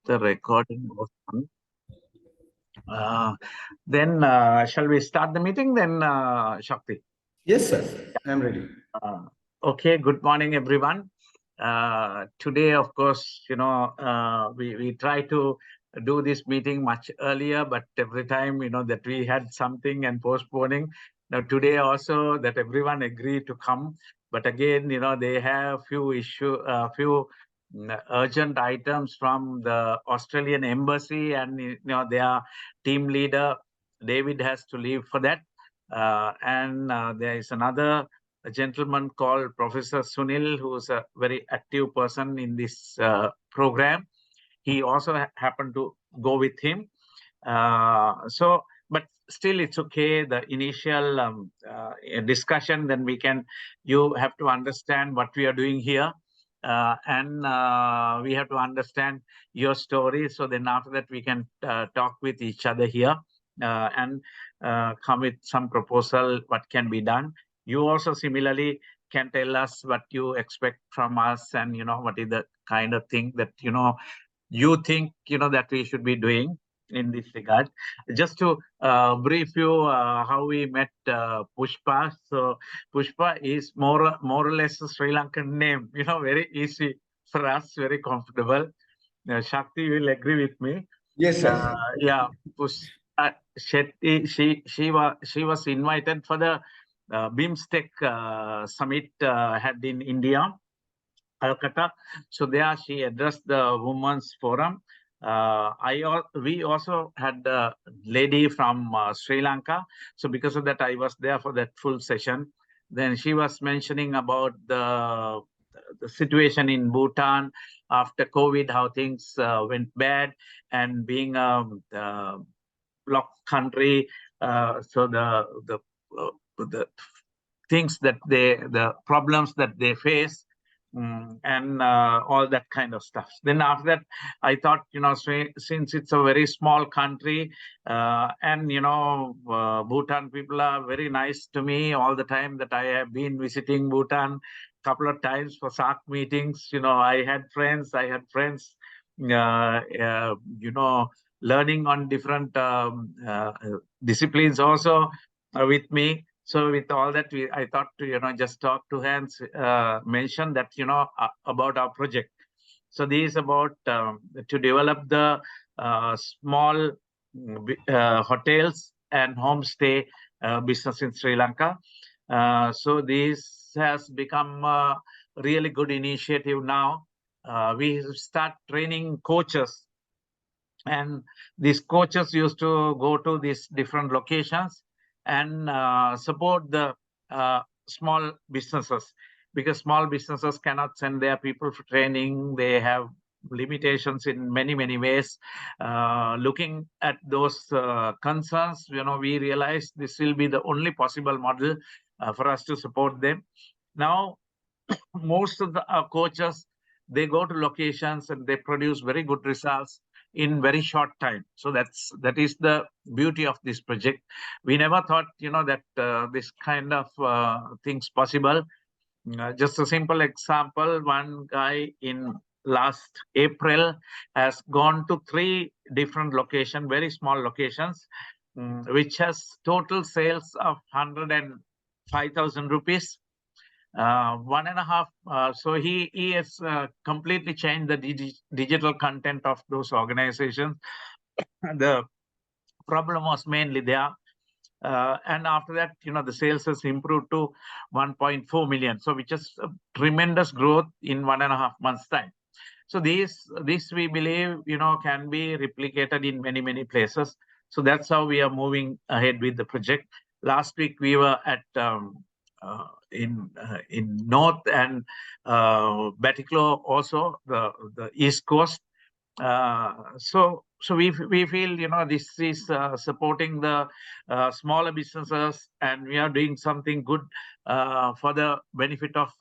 the recording was on. Then shall we start the meeting then, Shakti? Yes, sir. I'm ready. Okay, good morning, everyone. Today, of course, we try to do this meeting much earlier, but every time, that we had something and postponing. Now, today also that everyone agreed to come. But again, they have few urgent items from the Australian embassy, and, their team leader, David, has to leave for that. And there is another gentleman called Professor Sunil, who is a very active person in this program. He also happened to go with him. But still, it's okay. The initial discussion, then you have to understand what we are doing here. And we have to understand your story. So then after that, we can talk with each other here and come with some proposal, what can be done. You also similarly can tell us what you expect from us, and what is the kind of thing that you think that we should be doing in this regard. Just to brief you how we met Pushpa. So Pushpa is more or less a Sri Lankan name, very easy for us, very comfortable. Shakti will agree with me. Yes, sir. Yeah, Pushpa Shetty, she was invited for the BIMSTEC summit had in India, Calcutta. So there she addressed the Women's Forum. We also had a lady from Sri Lanka. So because of that, I was there for that full session. Then she was mentioning about the situation in Bhutan after COVID, how things went bad, and being a block country. So the things the problems that they face, and all that kind of stuff. Then after that, I thought, since it's a very small country, and Bhutan people are very nice to me all the time that I have been visiting Bhutan couple of times for SARC meetings. I had friends, learning on different disciplines also with me. So with all that, I thought to just talk to hands, mention that about our project. So this is about to develop the small hotels and homestay business in Sri Lanka. So this has become a really good initiative now. We start training coaches, and these coaches used to go to these different locations and support the small businesses, because small businesses cannot send their people for training. They have limitations in many ways. Looking at those concerns, we realized this will be the only possible model for us to support them. Now, most of the coaches, they go to locations and they produce very good results in very short time. So that is the beauty of this project. We never thought that this kind of things possible. Just a simple example, one guy in last April has gone to 3 different locations, very small locations, which has total sales of 105,000 rupees. 1.5. So he has completely changed the digital content of those organizations. The problem was mainly there. And after that, the sales has improved to 1.4 million. So which is a tremendous growth in 1.5 months time. So this we believe, can be replicated in many places. So that's how we are moving ahead with the project. Last week we were at in North and Batticaloa, also the East Coast. So we feel this is supporting the smaller businesses, and we are doing something good for the benefit of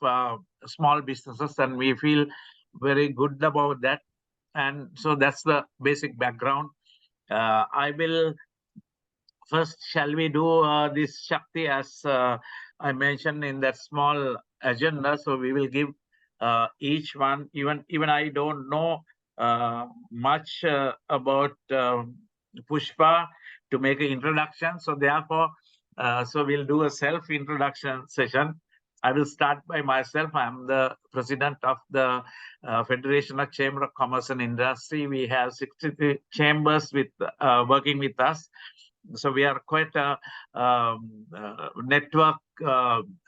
small businesses, and we feel very good about that. And so that's the basic background. I will first, shall we do this Shakti as I mentioned in that small agenda? So we will give each one, even I don't know much about Pushpa to make an introduction. So therefore, so we'll do a self-introduction session. I will start by myself. I'm the president of the Federation of Chamber of Commerce and Industry. We have 63 chambers with working with us. So we are quite a network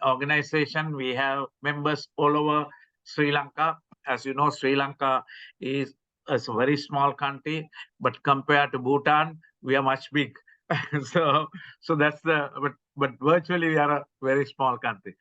organization. We have members all over Sri Lanka. As you know, Sri Lanka is a very small country, but compared to Bhutan, we are much big. So that's but virtually we are a very small country.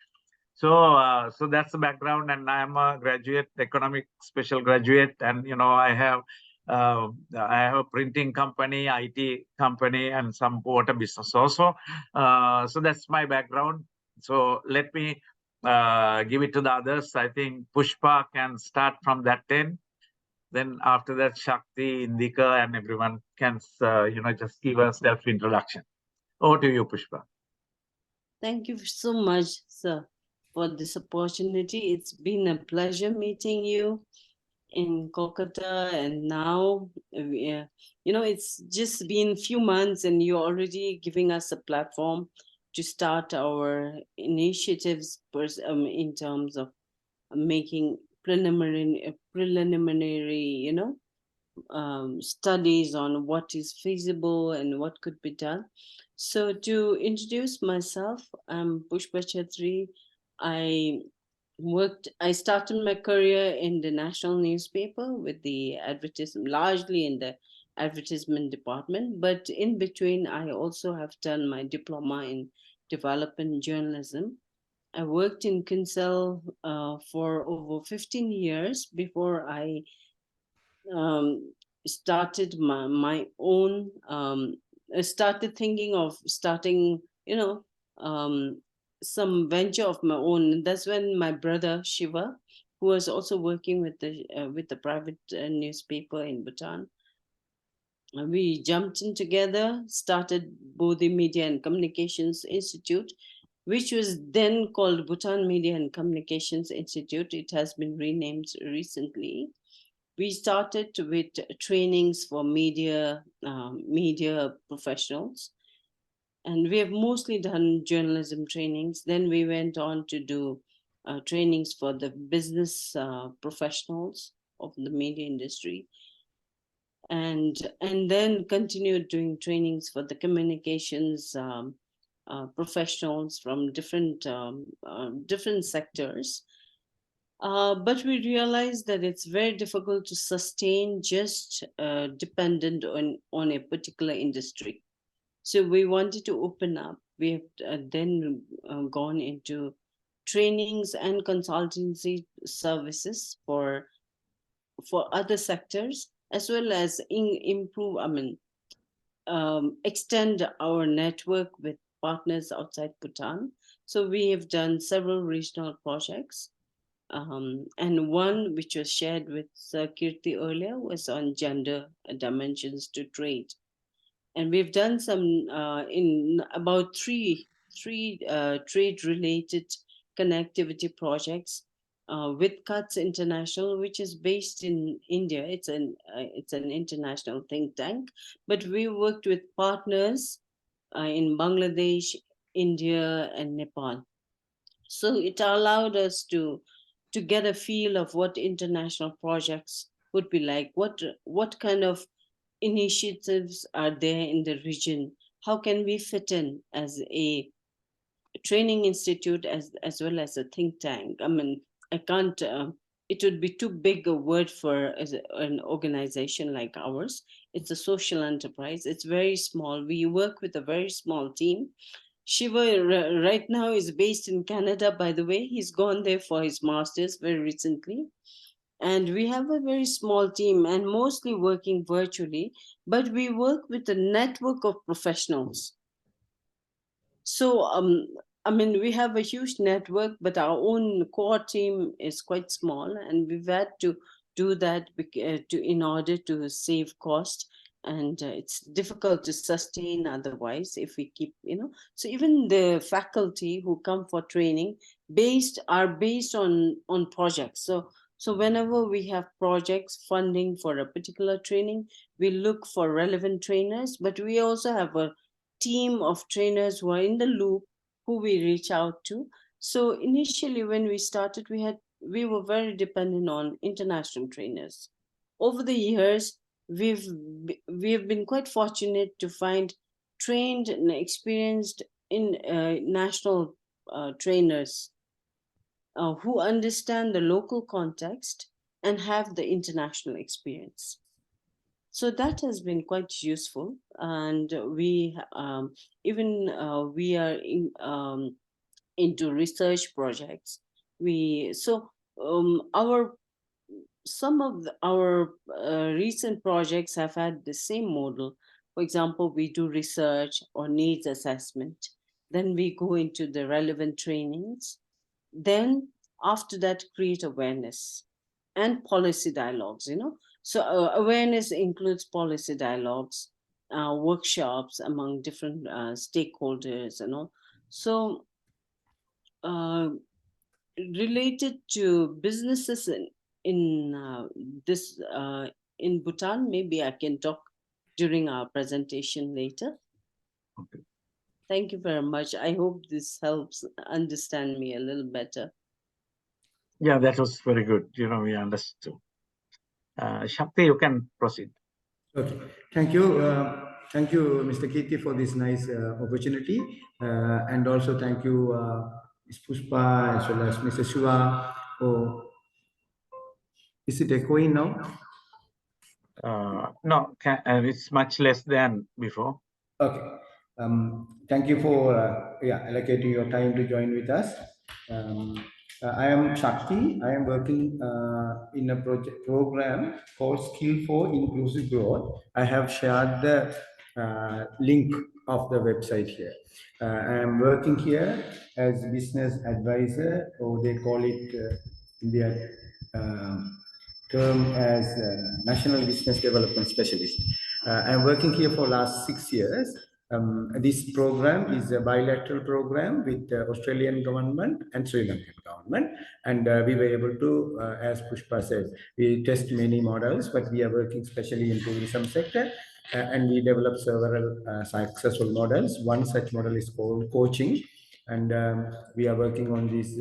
So that's the background, and I am a graduate, economic special graduate, and I have a printing company, IT company, and some water business also. So that's my background. So let me give it to the others. I think Pushpa can start from that end. Then after that, Shakti, Indika, and everyone can, just give a self-introduction. Over to you, Pushpa. Thank you so much, sir, for this opportunity. It's been a pleasure meeting you in Kolkata, and now, it's just been a few months, and you're already giving us a platform to start our initiatives in terms of making preliminary, studies on what is feasible and what could be done. So to introduce myself, I'm Pushpa Chetri. I started my career in the national newspaper with the advertisement, largely in the advertisement department. But in between, I also have done my diploma in development journalism. I worked in Kinsale for over 15 years before I started my own. I started thinking of starting, some venture of my own. That's when my brother Shiva, who was also working with the private newspaper in Bhutan, we jumped in together, started Bodhi Media and Communications Institute, which was then called Bhutan Media and Communications Institute. It has been renamed recently. We started with trainings for media professionals, and we have mostly done journalism trainings. Then we went on to do trainings for the business professionals of the media industry, and then continued doing trainings for the communications professionals from different sectors. But we realized that it's very difficult to sustain just dependent on a particular industry. So we wanted to open up. We have then gone into trainings and consultancy services for other sectors, as well as extend our network with partners outside Bhutan. So we have done several regional projects. And one which was shared with Kirti earlier was on gender dimensions to trade. And we've done some in about three trade-related connectivity projects with CUTS International, which is based in India. It's an international think tank, but we worked with partners in Bangladesh, India, and Nepal. So it allowed us to get a feel of what international projects would be like, what kind of initiatives are there in the region, how can we fit in as a training institute as well as a think tank. I mean, I can't it would be too big a word for an organization like ours. It's a social enterprise. It's very small. We work with a very small team. Shiva right now is based in Canada, by the way. He's gone there for his master's very recently. And we have a very small team and mostly working virtually, but we work with a network of professionals. So, we have a huge network, but our own core team is quite small, and we've had to do that in order to save cost. And it's difficult to sustain otherwise if we keep, So even the faculty who come for training are based on projects. So whenever we have projects funding for a particular training, we look for relevant trainers, but we also have a team of trainers who are in the loop who we reach out to. So initially when we started, we were very dependent on international trainers. Over the years, we've been quite fortunate to find trained and experienced in national trainers who understand the local context and have the international experience. So that has been quite useful, and we are into research projects. We so our some of our recent projects have had the same model. For example, we do research or needs assessment, then we go into the relevant trainings, then after that create awareness and policy dialogues, so awareness includes policy dialogues, workshops among different stakeholders and all. So uh, related to businesses in this in Bhutan, maybe I can talk during our presentation later. Okay. Thank you very much. I hope this helps understand me a little better. Yeah, that was very good. We understood. Shakti, you can proceed. Okay, thank you. Thank you, Mr. Kirti, for this nice opportunity. And also thank you, Ms. Pushpa, as well as Mr. Shiva. Oh, is it echoing now? No, it's much less than before. Okay. Thank you for allocating your time to join with us. I am Shakti. I am working in a program called Skill for Inclusive Growth. I have shared the link of the website here. I am working here as business advisor, or they call it in their term as National Business Development Specialist. I'm working here for last 6 years. This program is a bilateral program with the Australian government and Sri Lankan government. And we were able to, as Pushpa said, we test many models, but we are working especially in tourism sector. And we developed several successful models. One such model is called coaching. And we are working on this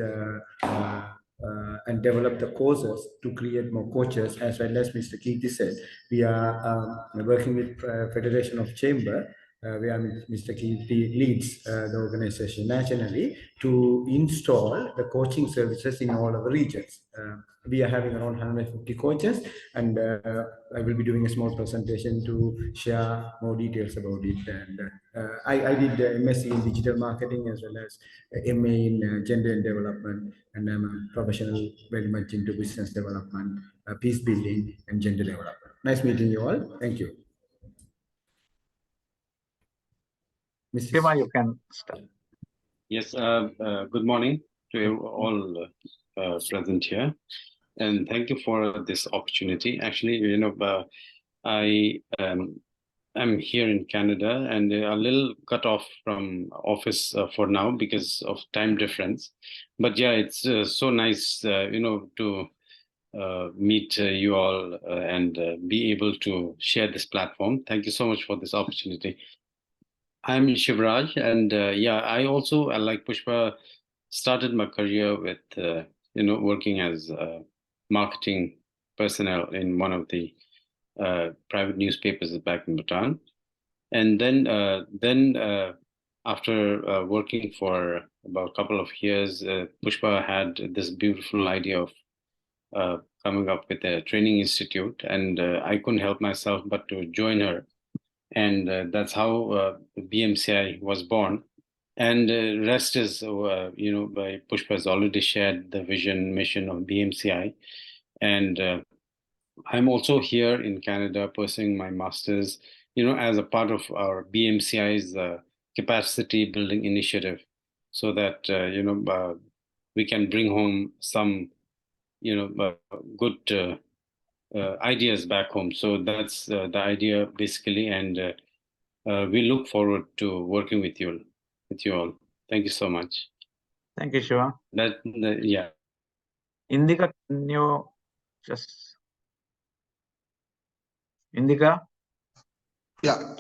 and develop the courses to create more coaches, as well as Mr. Kirti said. We are working with Federation of Chamber, where Mr. Kirti leads the organization nationally to install the coaching services in all our regions. We are having around 150 coaches, and I will be doing a small presentation to share more details about it. And I did MSc in digital marketing as well as MA in gender and development, and I'm a professional very much into business development, peace building, and gender development. Nice meeting you all. Thank you. Mrs. Shiva, you can start. Yes, good morning to all present here. And thank you for this opportunity. Actually, I'm here in Canada and a little cut off from office for now because of time difference. But yeah, it's so nice, to meet you all and be able to share this platform. Thank you so much for this opportunity. I'm Shivraj, and I also, like Pushpa, started my career with working as marketing personnel in one of the private newspapers back in Bhutan, and then after working for about a couple of years, Pushpa had this beautiful idea of coming up with a training institute, and I couldn't help myself but to join her. And that's how BMCI was born. And rest is, by Pushpa has already shared the vision, mission of BMCI. And I'm also here in Canada pursuing my master's, as a part of our BMCI's capacity building initiative, so that, we can bring home some, good ideas back home. So that's the idea basically, and we look forward to working with you all. Thank you so much. Thank you, Shiva. Yeah. Indika, can you Just Indika. Yeah.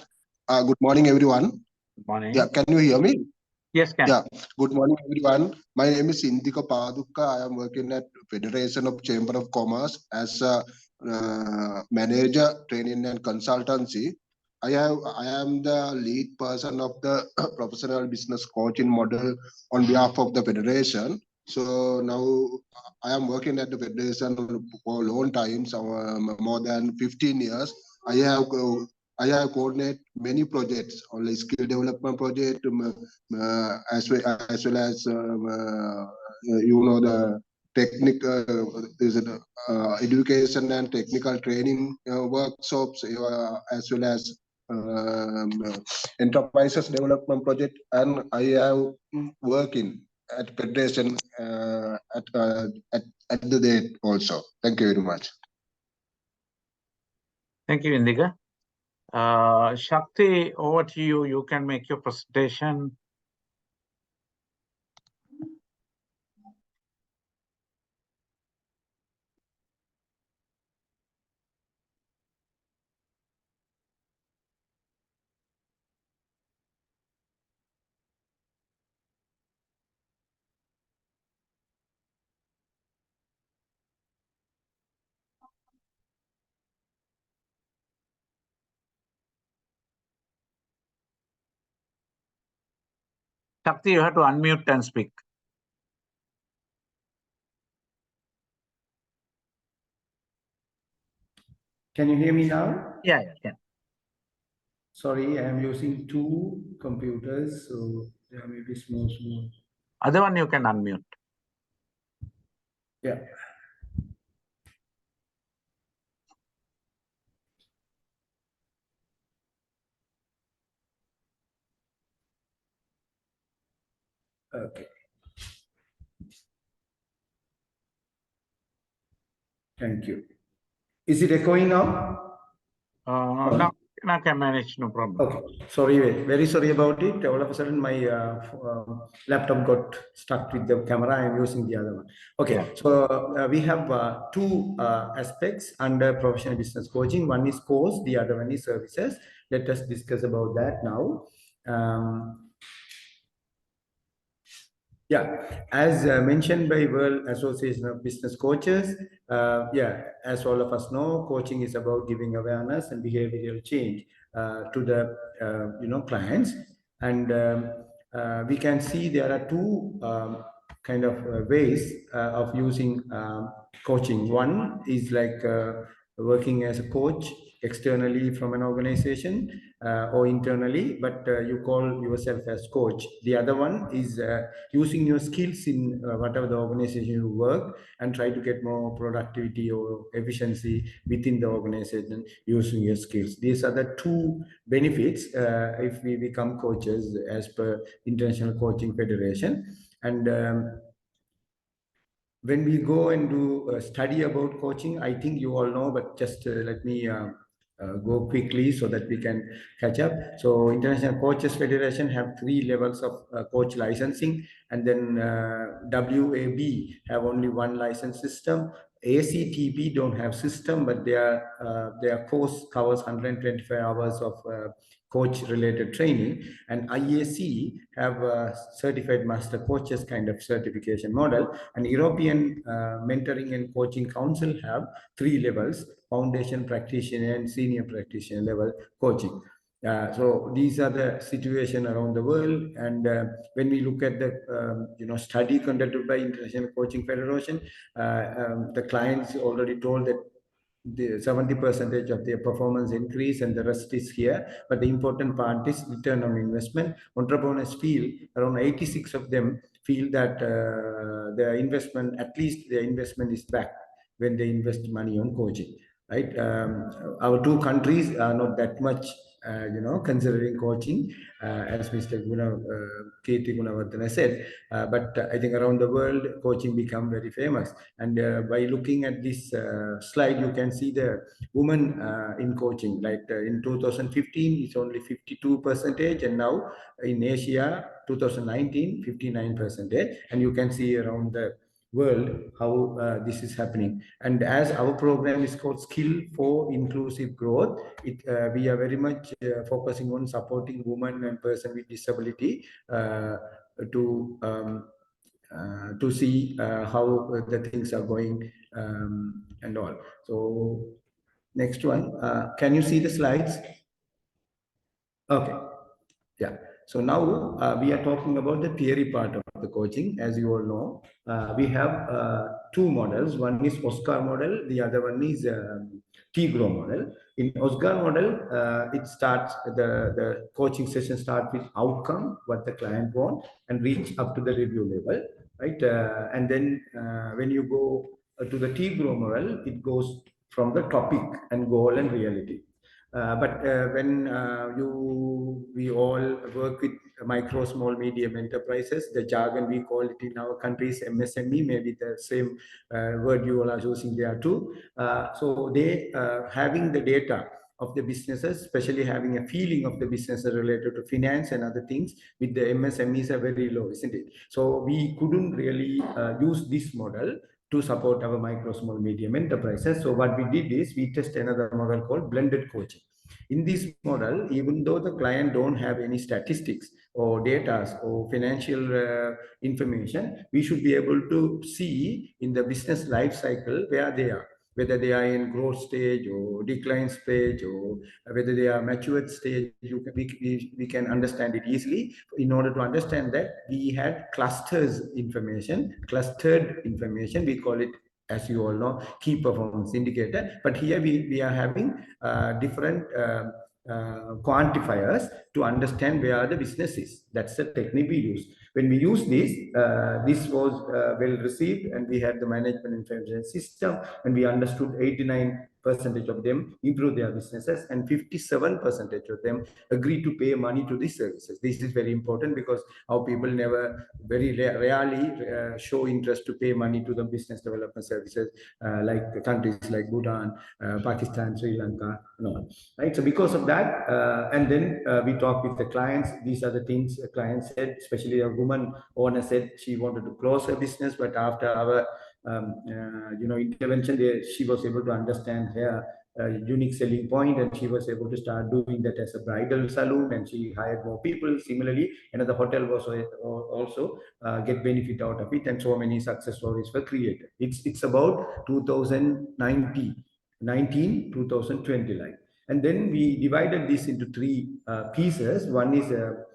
Good morning, everyone. Good morning. Yeah. Can you hear me? Yes, can. Yeah. Good morning, everyone. My name is Indika Paduka. I am working at Federation of Chamber of Commerce as a manager, training and consultancy. I am the lead person of the professional business coaching model on behalf of the federation. So now I am working at the federation for a long time, so more than 15 years. I have coordinated many projects, only skill development project, as well as the technical education and technical training workshops, as well as enterprises development project, and I have working at federation at the date also. Thank you very much. Thank you, Indika. Shakti, over to you. You can make your presentation. Shakti, you have to unmute and speak. Can you hear me now? Yeah, yeah. Sorry, I am using two computers, so there may be small. Other one you can unmute. Yeah. Okay. Thank you. Is it echoing now? Now I can manage, no problem. Okay. Sorry, very sorry about it. All of a sudden, my laptop got stuck with the camera. I'm using the other one. Okay. Yeah. So we have two aspects under professional business coaching. One is course, the other one is services. Let us discuss about that now. Yeah, as mentioned by World Association of Business Coaches, as all of us know, coaching is about giving awareness and behavioral change to the clients, and we can see there are two kind of ways of using coaching. One is like working as a coach externally from an organization or internally, but you call yourself as coach. The other one is using your skills in whatever the organization you work and try to get more productivity or efficiency within the organization using your skills. These are the two benefits if we become coaches as per International Coaching Federation. And when we go and do a study about coaching, I think you all know, but just let me go quickly so that we can catch up. So International Coaches Federation have 3 levels of coach licensing, and then WAB have only 1 license system. ACTB don't have system, but their course covers 125 hours of coach related training, and IAC have a certified master coaches kind of certification model, and European mentoring and coaching council have 3 levels: foundation, practitioner, and senior practitioner level coaching. So these are the situation around the world, and when we look at the study conducted by International Coaching Federation, the clients already told that the 70% of their performance increase and the rest is here, but the important part is return on investment. Entrepreneurs feel, around 86 of them feel that their investment, at least their investment is back when they invest money on coaching, right? Our two countries are not that much considering coaching, as Mr. Kirti Gunawardena said, but I think around the world, coaching become very famous. And by looking at this slide, you can see the women in coaching. Like in 2015, it's only 52%, and now in Asia, 2019, 59%. And you can see around the world how this is happening. And as our program is called Skill for Inclusive Growth, we are very much focusing on supporting women and person with disability to see how the things are going and all. So next one, can you see the slides? Okay. Yeah. So now we are talking about the theory part of the coaching. As you all know, we have two models. One is Oscar model. The other one is Tigro model. In Oscar model, it starts, the coaching session starts with outcome, what the client wants, and reach up to the review level, right? And then when you go to the Tigro model, it goes from the topic and goal and reality. But when we all work with micro, small, medium enterprises, the jargon we call it in our country is MSME, maybe the same word you all are using there too. So they having the data of the businesses, especially having a feeling of the businesses related to finance and other things with the MSMEs are very low, isn't it? So we couldn't really use this model to support our micro, small, medium enterprises. So what we did is we test another model called blended coaching. In this model, even though the client don't have any statistics or data or financial information, we should be able to see in the business life cycle where they are, whether they are in growth stage or decline stage, or whether they are matured stage. We can understand it easily. In order to understand that, we had clustered information, we call it, as you all know, key performance indicator. But here we are having different quantifiers to understand where the business is. That's the technique we use. When we use this, this was well received, and we had the management information system, and we understood 89% of them improve their businesses, and 57% of them agree to pay money to these services. This is very important because our people never, very rarely show interest to pay money to the business development services like the countries like Bhutan, Pakistan, Sri Lanka, and all. Right. So because of that, and then we talk with the clients. These are the things the client said, especially a woman owner said she wanted to close her business, but after our intervention, she was able to understand her unique selling point, and she was able to start doing that as a bridal salon, and she hired more people. Similarly, another hotel was also get benefit out of it, and so many success stories were created. It's about 2020 line. And then we divided this into three pieces. One is a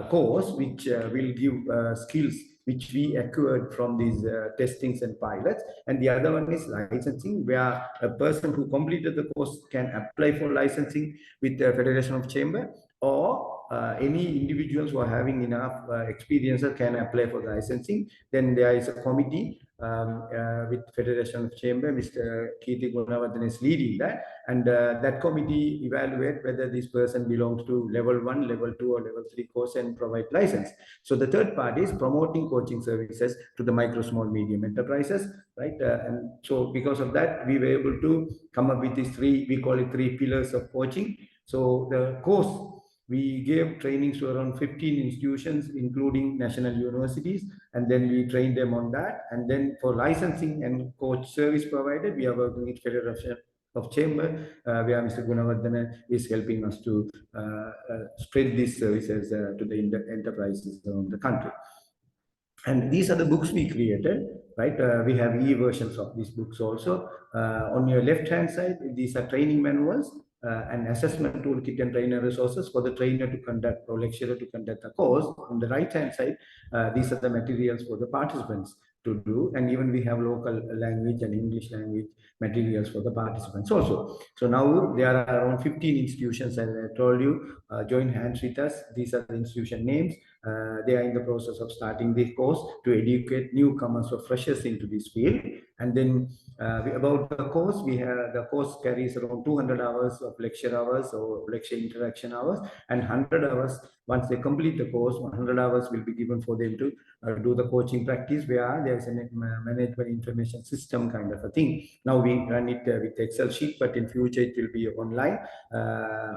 course which will give skills which we acquired from these testings and pilots. And the other one is licensing, where a person who completed the course can apply for licensing with the Federation of Chamber, or any individuals who are having enough experience can apply for licensing. Then there is a committee with Federation of Chamber. Mr. Kirti Gunawardhan is leading that, and that committee evaluate whether this person belongs to level 1, level 2, or level 3 course and provide license. So the third part is promoting coaching services to the micro, small, medium enterprises, right? And so because of that, we were able to come up with these three, we call it 3 pillars of coaching. So the course, we gave trainings to around 15 institutions, including national universities, and then we trained them on that. And then for licensing and coach service provided, we are working with Federation of Chamber, where Mr. Gunawardhan is helping us to spread these services to the enterprises around the country. And these are the books we created, right? We have e-versions of these books also. On your left-hand side, these are training manuals, an assessment toolkit and trainer resources for the trainer to conduct or lecturer to conduct a course. On the right-hand side, these are the materials for the participants to do, and even we have local language and English language materials for the participants also. So now there are around 15 institutions, as I told you, join hands with us. These are the institution names. They are in the process of starting the course to educate newcomers or freshers into this field. And then about the course, the course carries around 200 hours of lecture hours or lecture interaction hours, and 100 hours. Once they complete the course, 100 hours will be given for them to do the coaching practice, where there's a management information system kind of a thing. Now we run it with Excel sheet, but in future it will be online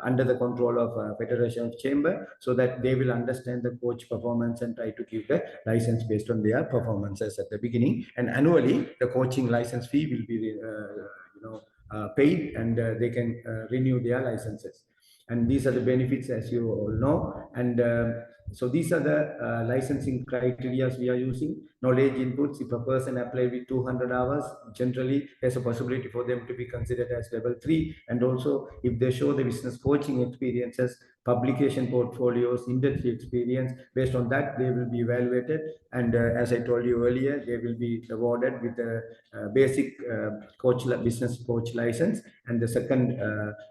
under the control of Federation of Chamber, so that they will understand the coach performance and try to give the license based on their performances at the beginning. And annually, the coaching license fee will be paid, and they can renew their licenses. And these are the benefits, as you all know. And so these are the licensing criteria we are using. Knowledge inputs: if a person apply with 200 hours, generally there's a possibility for them to be considered as level 3. And also, if they show the business coaching experiences, publication portfolios, industry experience, based on that they will be evaluated. And as I told you earlier, they will be awarded with a basic business coach license, and the second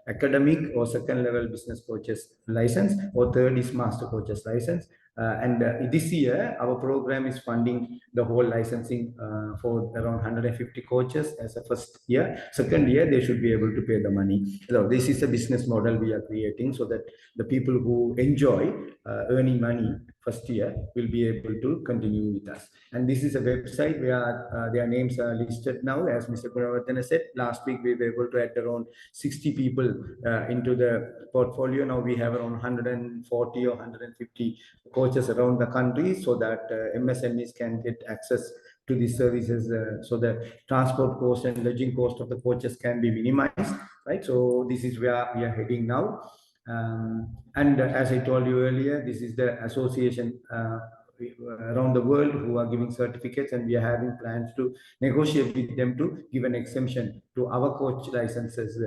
academic or second level business coaches license, or third is master coaches license. And this year, our program is funding the whole licensing for around 150 coaches as a first year. Second year, they should be able to pay the money. So this is a business model we are creating, so that the people who enjoy earning money first year will be able to continue with us. And this is a website where their names are listed now. As Mr. Gunawardena said, last week we were able to add around 60 people into the portfolio. Now we have around 140 or 150 coaches around the country, so that MSMEs can get access to these services, so the transport cost and lodging cost of the coaches can be minimized, right? So this is where we are heading now. And as I told you earlier, this is the association around the world who are giving certificates, and we are having plans to negotiate with them to give an exemption to our coach licenses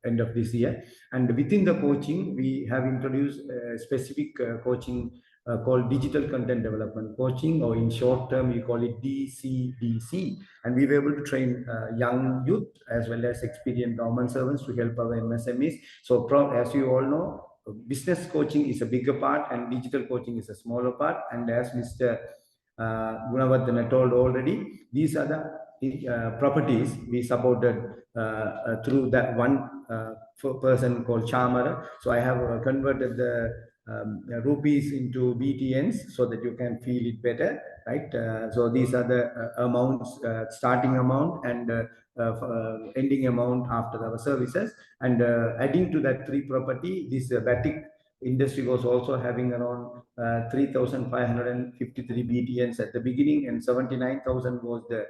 end of this year. And within the coaching, we have introduced specific coaching called digital content development coaching, or in short term we call it DCDC. And we were able to train young youth as well as experienced government servants to help our MSMEs. So as you all know, business coaching is a bigger part and digital coaching is a smaller part. And as Mr. Gunawardena told already, these are the properties we supported through that one person called Chamara. So I have converted the rupees into BTNs so that you can feel it better, right? So these are the amounts, starting amount and ending amount after our services. And adding to that 3 property, this batik industry was also having around 3,553 BTNs at the beginning, and 79,000 was the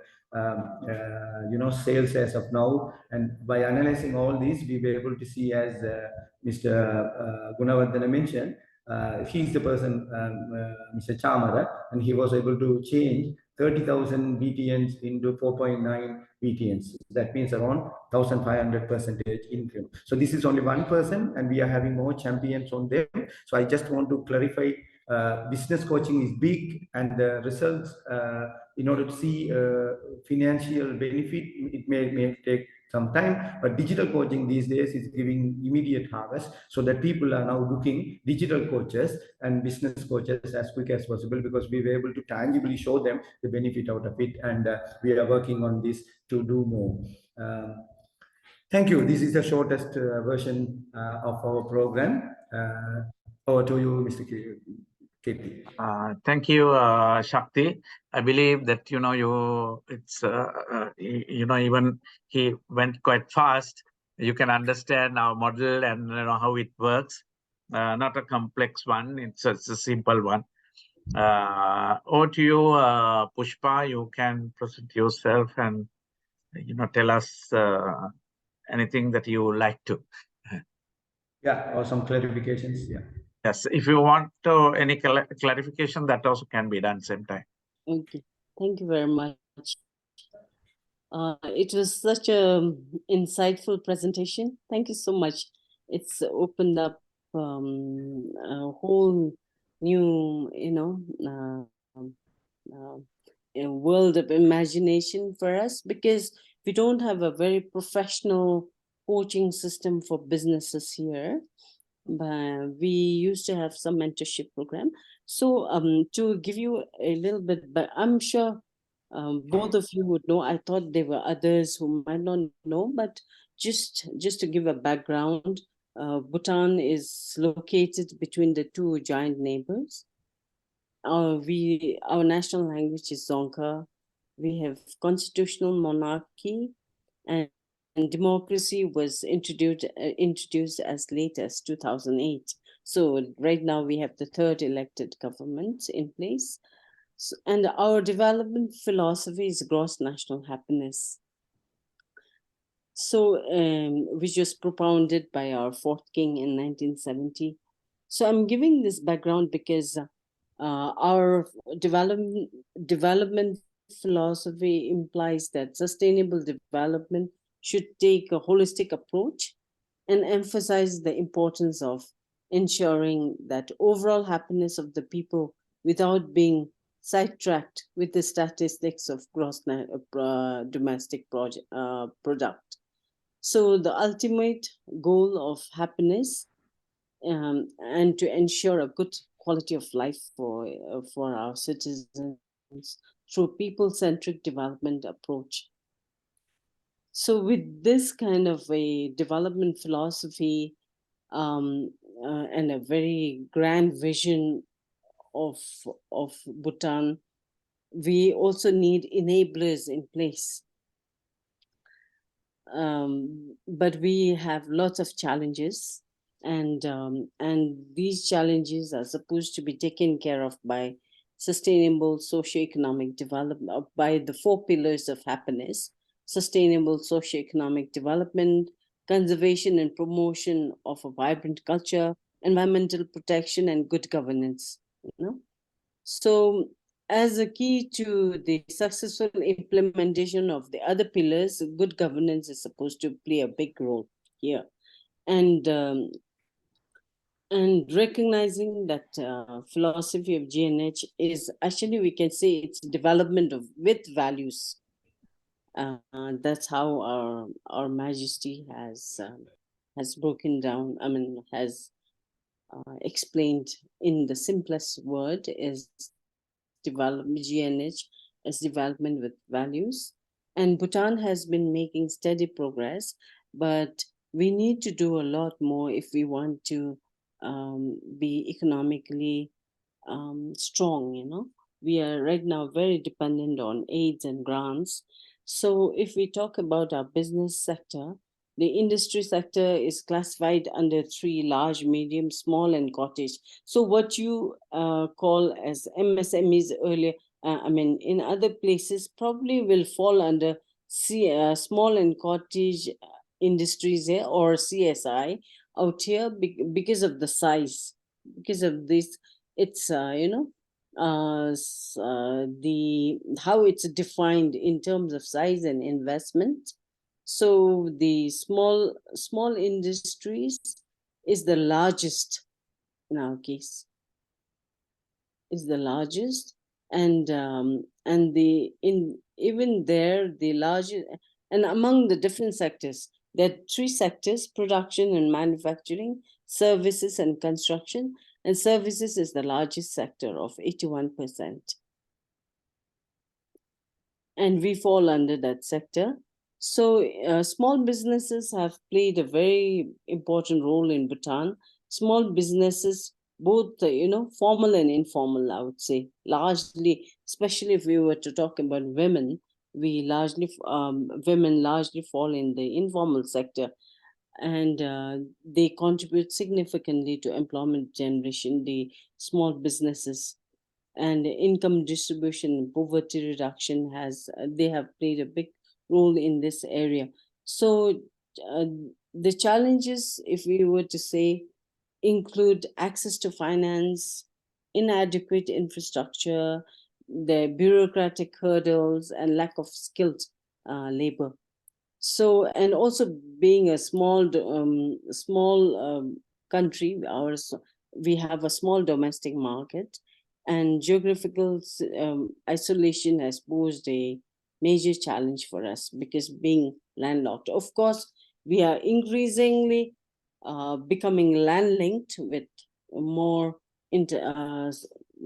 sales as of now. And by analyzing all these, we were able to see, as Mr. Gunawardena mentioned, he's the person, Mr. Chamara, and he was able to change 30,000 BTNs into 4.9 BTNs. That means around 1,500% income. So this is only one person, and we are having more champions on them. So I just want to clarify, business coaching is big, and the results, in order to see financial benefit, it may take some time, but digital coaching these days is giving immediate harvest, so that people are now booking digital coaches and business coaches as quick as possible, because we were able to tangibly show them the benefit out of it. And we are working on this to do more. Thank you. This is the shortest version of our program. Over to you, Mr. KP. Thank you, Shakti. I believe that even he went quite fast. You can understand our model and how it works. Not a complex one; it's a simple one. Over to you, Pushpa. You can present yourself and tell us anything that you would like to. Yeah, or some clarifications. Yeah. Yes, if you want any clarification, that also can be done same time. Okay, thank you very much. It was such a insightful presentation. Thank you so much. It's opened up a whole new, a world of imagination for us, because we don't have a very professional coaching system for businesses here. But we used to have some mentorship program. So to give you a little bit, but I'm sure both of you would know. I thought there were others who might not know, but just to give a background, Bhutan is located between the two giant neighbors. Our national language is Dzongkha. We have constitutional monarchy, and democracy was introduced as late as 2008. So right now we have the third elected government in place. So, and our development philosophy is gross national happiness. So, which was propounded by our fourth king in 1970. So I'm giving this background because our development philosophy implies that sustainable development should take a holistic approach and emphasize the importance of ensuring that overall happiness of the people without being sidetracked with the statistics of gross domestic product. So the ultimate goal of happiness and to ensure a good quality of life for our citizens through people-centric development approach. So with this kind of a development philosophy and a very grand vision of Bhutan, we also need enablers in place. But we have lots of challenges, and these challenges are supposed to be taken care of by sustainable socioeconomic development, by the 4 pillars of happiness: sustainable socioeconomic development, conservation and promotion of a vibrant culture, environmental protection, and good governance. So as a key to the successful implementation of the other pillars, good governance is supposed to play a big role here. And recognizing that philosophy of GNH is actually, we can say, it's development with values. That's how our Majesty has broken down. I mean, has explained in the simplest word is GNH as development with values. And Bhutan has been making steady progress, but we need to do a lot more if we want to be economically strong. We are right now very dependent on aids and grants. So if we talk about our business sector, the industry sector is classified under 3: large, medium, small, and cottage. So what you call as MSMEs earlier, in other places probably will fall under small and cottage industries here, or CSI out here, because of the size, because of this. It's the how it's defined in terms of size and investment. So the small industries is the largest in our case, is the largest, and even there the largest. And among the different sectors, there are 3 sectors: production and manufacturing, services and construction. And services is the largest sector of 81%. And we fall under that sector. So small businesses have played a very important role in Bhutan. Small businesses, both formal and informal, I would say, largely, especially if we were to talk about women, women largely fall in the informal sector, and they contribute significantly to employment generation, the small businesses. And income distribution, poverty reduction they have played a big role in this area. So the challenges, if we were to say, include access to finance, inadequate infrastructure, the bureaucratic hurdles, and lack of skilled labor. So, and also being a small country, we have a small domestic market, and geographical isolation has posed a major challenge for us, because being landlocked, of course, we are increasingly becoming land linked with more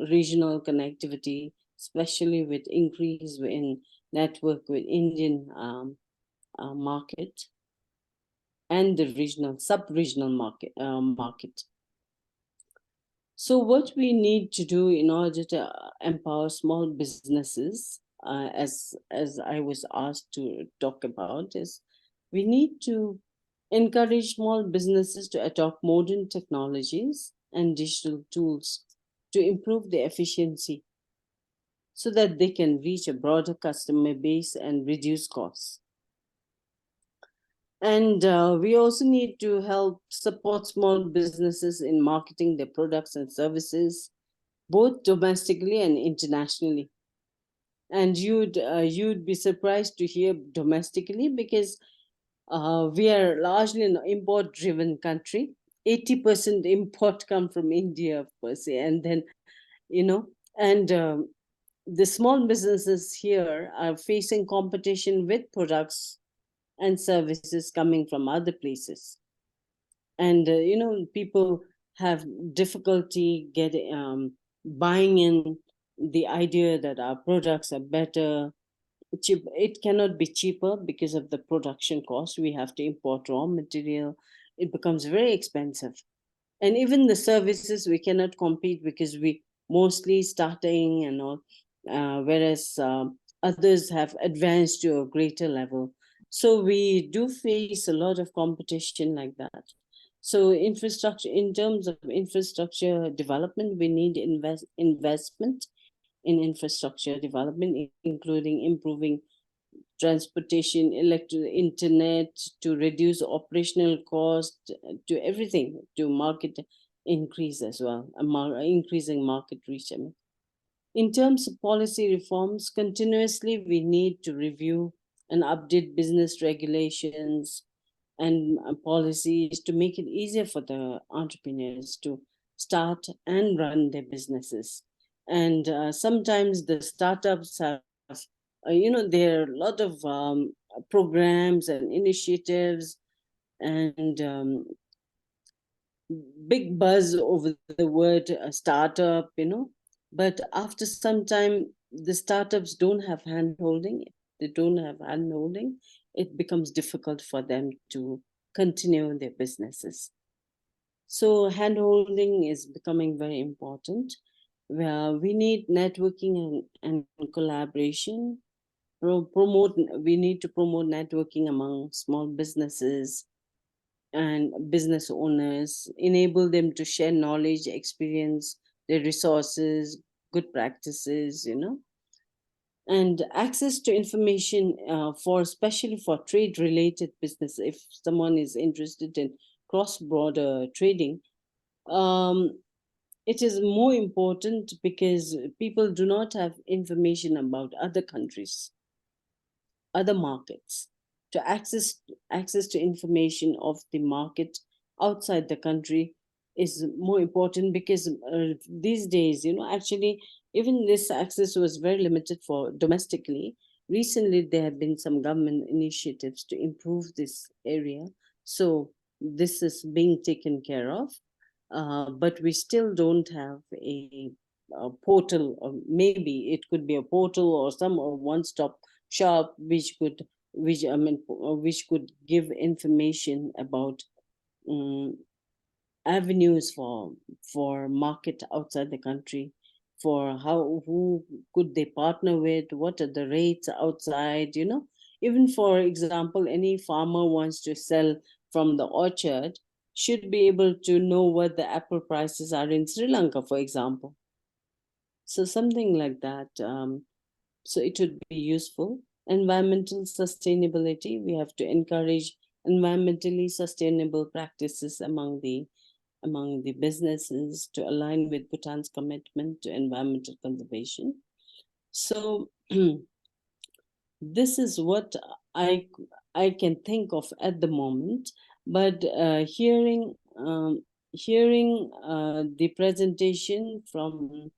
regional connectivity, especially with increase in network with Indian market and the regional, sub-regional market. So what we need to do in order to empower small businesses, as I was asked to talk about, is we need to encourage small businesses to adopt modern technologies and digital tools to improve their efficiency so that they can reach a broader customer base and reduce costs. And we also need to help support small businesses in marketing their products and services, both domestically and internationally. And you'd be surprised to hear domestically, because we are largely an import-driven country. 80% import come from India per se, and then and the small businesses here are facing competition with products and services coming from other places. And people have difficulty getting buying in the idea that our products are better. It cannot be cheaper because of the production cost. We have to import raw material. It becomes very expensive. And even the services, we cannot compete because we mostly starting and all, whereas others have advanced to a greater level. So we do face a lot of competition like that. So infrastructure, in terms of infrastructure development, we need investment in infrastructure development, including improving transportation, internet, to reduce operational cost, to everything, to market increase as well, increasing market reach. In terms of policy reforms, continuously we need to review and update business regulations and policies to make it easier for the entrepreneurs to start and run their businesses. And sometimes the startups have, there are a lot of programs and initiatives and big buzz over the word startup, but after some time, the startups don't have hand-holding. They don't have hand-holding. It becomes difficult for them to continue their businesses. So hand-holding is becoming very important. We need networking and collaboration. We need to promote networking among small businesses and business owners, enable them to share knowledge, experience, their resources, good practices, and access to information especially for trade-related business. If someone is interested in cross-border trading, it is more important because people do not have information about other countries, other markets. To access to information of the market outside the country is more important, because these days, actually, even this access was very limited for domestically. Recently, there have been some government initiatives to improve this area. So this is being taken care of, but we still don't have a portal, or maybe it could be a portal or some one-stop shop which could give information about avenues for market outside the country, for who could they partner with, what are the rates outside, even for example, any farmer wants to sell from the orchard should be able to know what the apple prices are in Sri Lanka, for example. So something like that. So it would be useful. Environmental sustainability, we have to encourage environmentally sustainable practices among the businesses to align with Bhutan's commitment to environmental conservation. So this is what I can think of at the moment. But hearing the presentation from,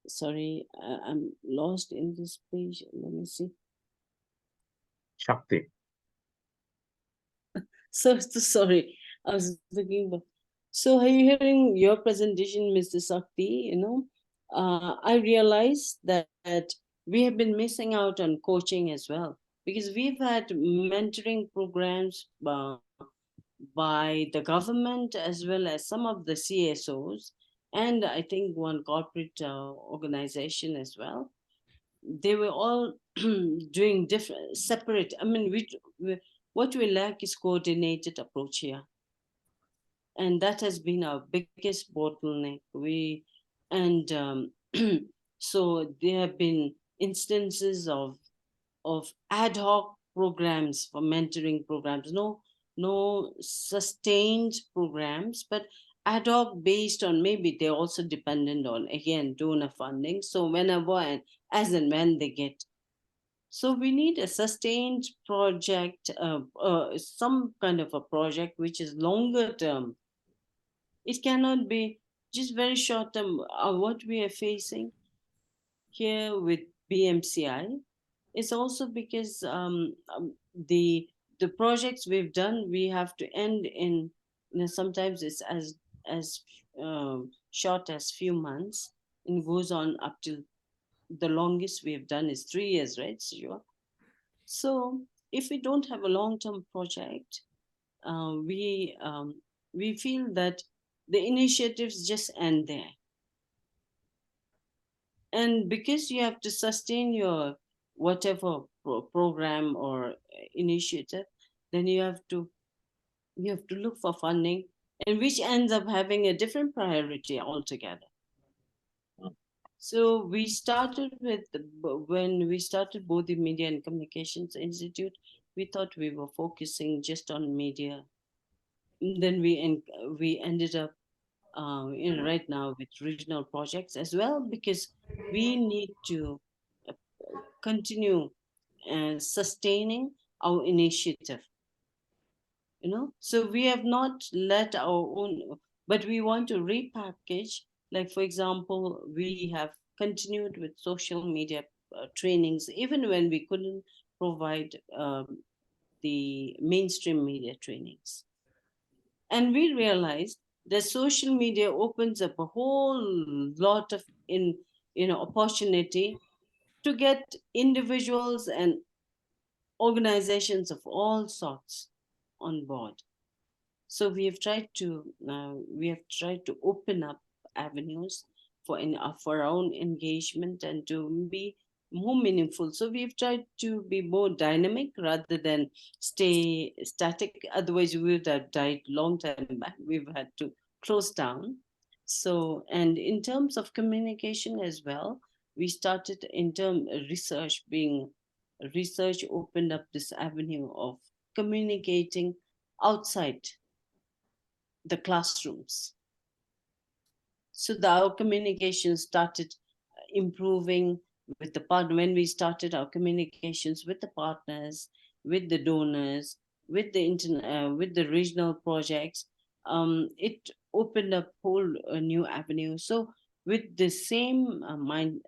sorry, I'm lost in this page. Let me see. Shakti. So sorry, I was looking for. So are you hearing your presentation, Mr. Sakti? I realized that we have been missing out on coaching as well, because we've had mentoring programs by the government as well as some of the CSOs, and I think one corporate organization as well. They were all doing different, separate. I mean, what we lack is coordinated approach here, and that has been our biggest bottleneck. And so there have been instances of ad hoc programs for mentoring programs, no sustained programs, but ad hoc based on, maybe they're also dependent on, again, donor funding. So whenever and as and when they get. So we need a sustained project, some kind of a project which is longer term. It cannot be just very short term. What we are facing here with BMCI is also because the projects we've done, we have to end in, sometimes it's as short as few months, and goes on up to the longest we have done is 3 years, right, Sujua? So if we don't have a long-term project, we feel that the initiatives just end there. And because you have to sustain your whatever program or initiative, then you have to look for funding, and which ends up having a different priority altogether. So we started when we started both the Media and Communications Institute, we thought we were focusing just on media. And then we ended up right now with regional projects as well, because we need to continue sustaining our initiative. So we have not let our own, but we want to repackage. Like, for example, we have continued with social media trainings, even when we couldn't provide the mainstream media trainings. And we realized that social media opens up a whole lot of opportunity to get individuals and organizations of all sorts on board. So we have tried to open up avenues for our own engagement and to be more meaningful. So we've tried to be more dynamic rather than stay static. Otherwise, we would have died long time back. We've had to close down. So, and in terms of communication as well, we started research opened up this avenue of communicating outside the classrooms. So our communication started improving with the partner. When we started our communications with the partners, with the donors, with the regional projects, it opened up whole new avenue. So with the same mind,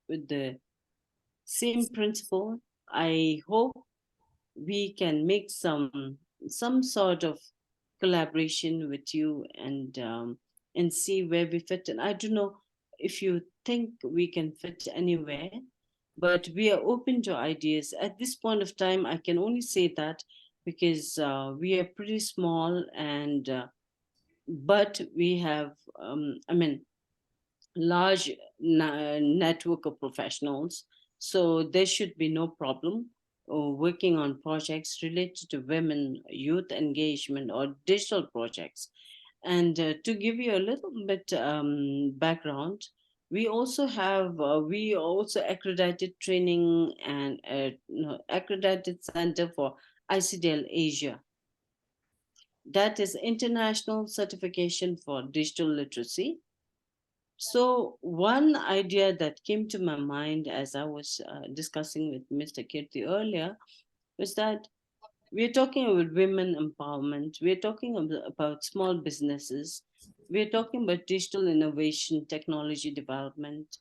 with the same principle, I hope we can make some sort of collaboration with you and see where we fit. And I don't know if you think we can fit anywhere, but we are open to ideas. At this point of time, I can only say that because we are pretty small, and but we have, large network of professionals. So there should be no problem working on projects related to women, youth engagement, or digital projects. And to give you a little bit background, we also accredited training and accredited center for ICDL Asia. That is International Certification for Digital Literacy. So one idea that came to my mind as I was discussing with Mr. Kirti earlier was that we're talking about women empowerment. We're talking about small businesses. We're talking about digital innovation, technology development.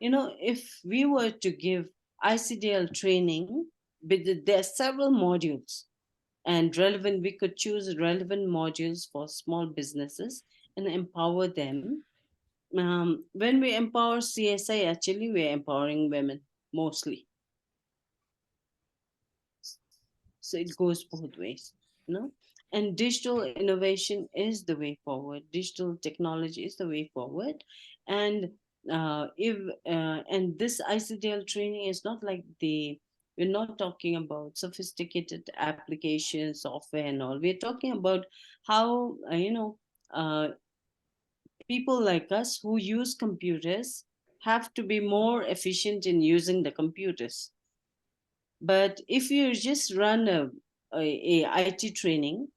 If we were to give ICDL training, there are several modules, and we could choose relevant modules for small businesses and empower them. when we empower CSI, actually we're empowering women mostly. So it goes both ways, you know. And digital innovation is the way forward. Digital technology is the way forward. And if and this ICDL training is not like we're not talking about sophisticated applications, software, and all. We're talking about how uh, people like us who use computers have to be more efficient in using the computers. But if you just run a IT training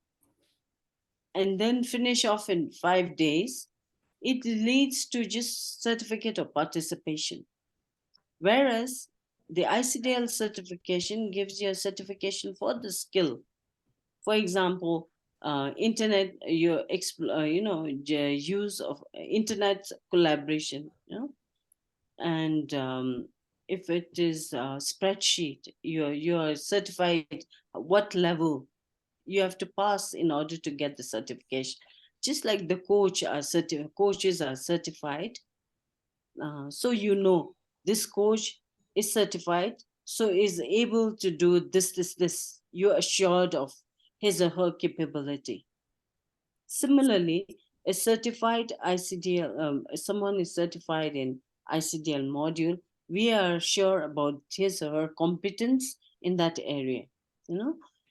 and then finish off in 5 days, it leads to just certificate of participation. Whereas the ICDL certification gives you a certification for the skill. For example, internet, use of internet collaboration, and if it is a spreadsheet, you're certified what level you have to pass in order to get the certification. Just like the coaches are certified, so this coach is certified, so is able to do this. You're assured of his or her capability. Similarly, a certified ICDL, someone is certified in ICDL module, we are sure about his or her competence in that area.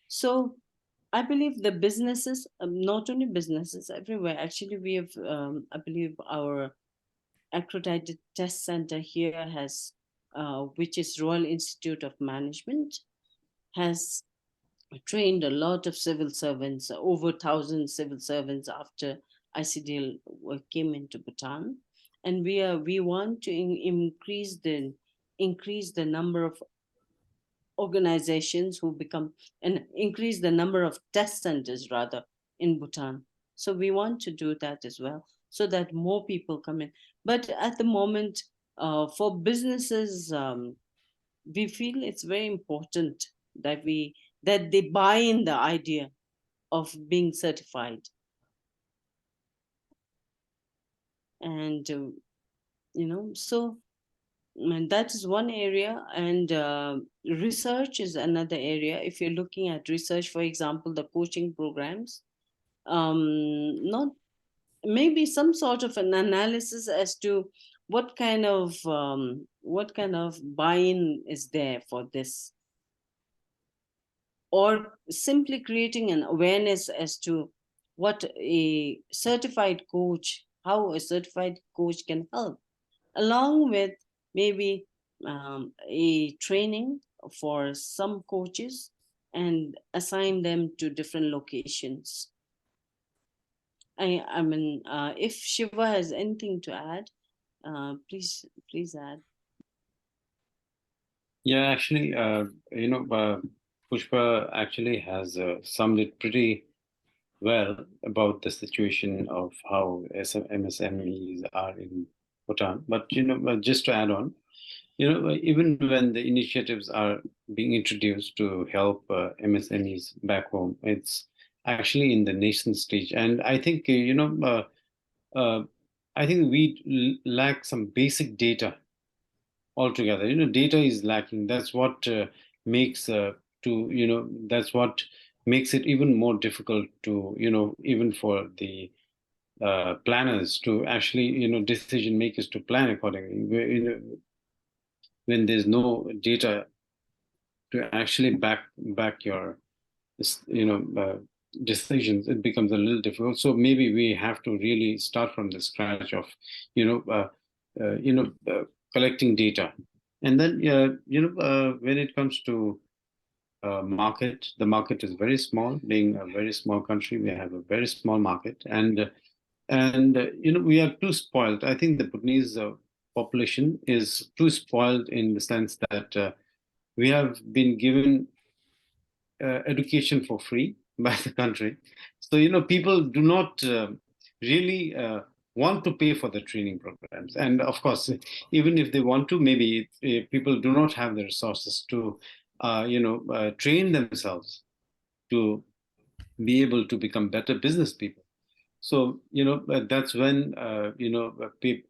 So I believe the businesses, not only businesses, everywhere. Actually, we have, I believe, our accredited test center here has, which is Royal Institute of Management, has trained a lot of civil servants, over 1,000 civil servants after ICDL came into Bhutan, and we want to increase the number of organizations who become, and increase the number of test centers rather in Bhutan. So we want to do that as well, so that more people come in. But at the moment, for businesses, we feel it's very important that they buy in the idea of being certified. And so that is one area. And research is another area. If you're looking at research, for example, the coaching programs, not maybe some sort of an analysis as to what kind of buy-in is there for this, or simply creating an awareness as to what a certified coach, how a certified coach can help, along with maybe a training for some coaches and assign them to different locations. I mean, if Shiva has anything to add, please add. Yeah, actually, Pushpa actually has summed it pretty well about the situation of how MSMEs are in Bhutan. But just to add on, even when the initiatives are being introduced to help MSMEs back home, it's actually in the nascent stage. And I think I think we lack some basic data altogether. Data is lacking. That's what makes that's what makes it even more difficult to even for the planners to actually decision makers to plan accordingly. When there's no data to actually back your decisions, it becomes a little difficult. So maybe we have to really start from the scratch of collecting data. And then when it comes to market, the market is very small. Being a very small country, we have a very small market, and we are too spoiled. I think the Bhutanese population is too spoiled in the sense that we have been given education for free by the country. So people do not really want to pay for the training programs. And of course, even if they want to, maybe people do not have the resources to train themselves to be able to become better business people. So, that's when,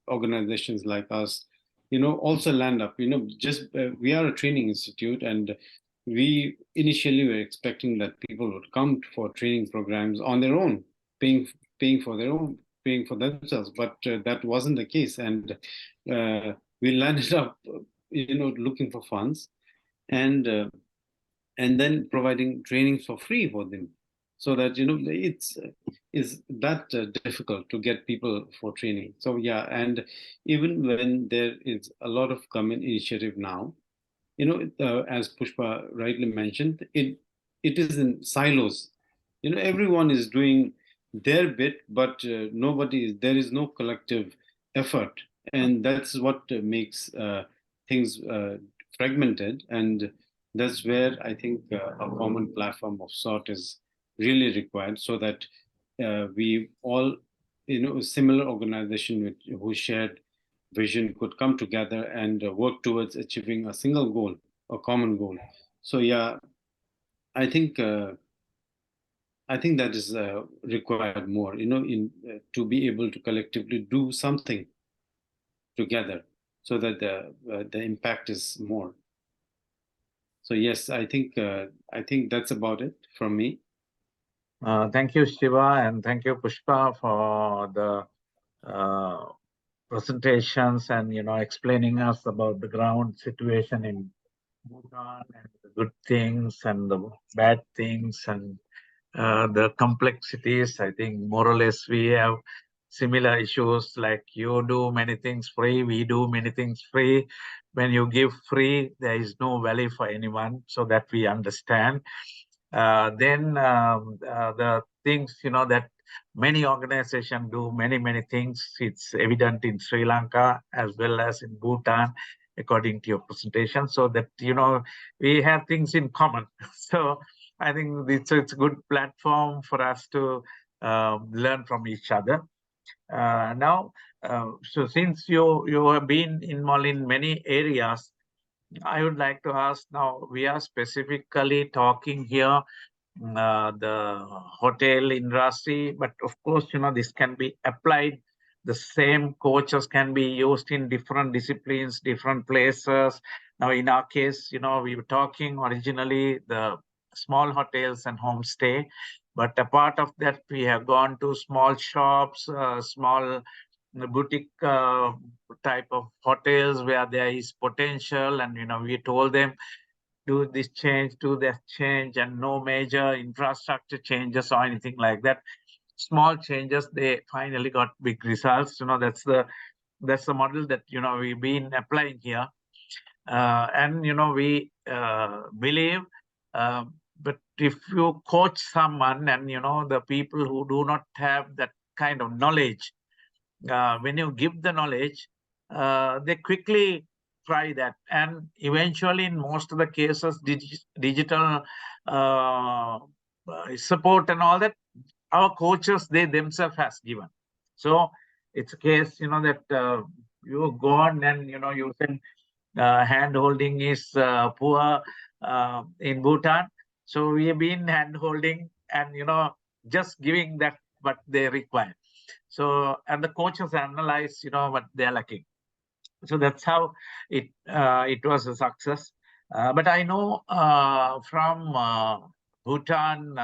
organizations like us, also land up, we are a training institute, and we initially were expecting that people would come for training programs on their own, paying for their own, paying for themselves, but that wasn't the case. And we landed up, looking for funds, and then providing trainings for free for them, so that it's is that difficult to get people for training. So yeah, and even when there is a lot of government initiative now, as Pushpa rightly mentioned, it is in silos. Everyone is doing their bit, but there is no collective effort, and that's what makes things fragmented. And that's where I think a common platform of sort is really required, so that we all, similar organization who shared vision could come together and work towards achieving a single goal, a common goal. So yeah, I think that is required more, in to be able to collectively do something together, so that the impact is more. So yes, I think that's about it from me. Thank you, Shiva, and thank you, Pushpa, for the presentations and explaining us about the ground situation in Bhutan and the good things and the bad things and the complexities. I think more or less we have similar issues, like you do many things free, we do many things free. When you give free, there is no value for anyone, so that we understand. Then the things that many organizations do many things. It's evident in Sri Lanka as well as in Bhutan, according to your presentation, so that we have things in common. So I think it's a good platform for us to learn from each other. Now, so since you have been involved in many areas, I would like to ask, now we are specifically talking here the hotel industry, but of course, this can be applied. The same coaches can be used in different disciplines, different places. Now, in our case, we were talking originally the small hotels and homestay, but apart of that, we have gone to small shops, small boutique type of hotels where there is potential, and we told them, do this change, do that change, and no major infrastructure changes or anything like that. Small changes, they finally got big results. That's the model that we've been applying here, and we believe. But if you coach someone, and the people who do not have that kind of knowledge, when you give the knowledge, they quickly try that, and eventually in most of the cases, digital support and all that, our coaches, they themselves has given. So it's a case that you go on, and you think hand holding is poor in Bhutan, so we have been hand holding and just giving that what they require. So, and the coaches analyze what they're lacking. So that's how it was a success. But I know from Bhutan,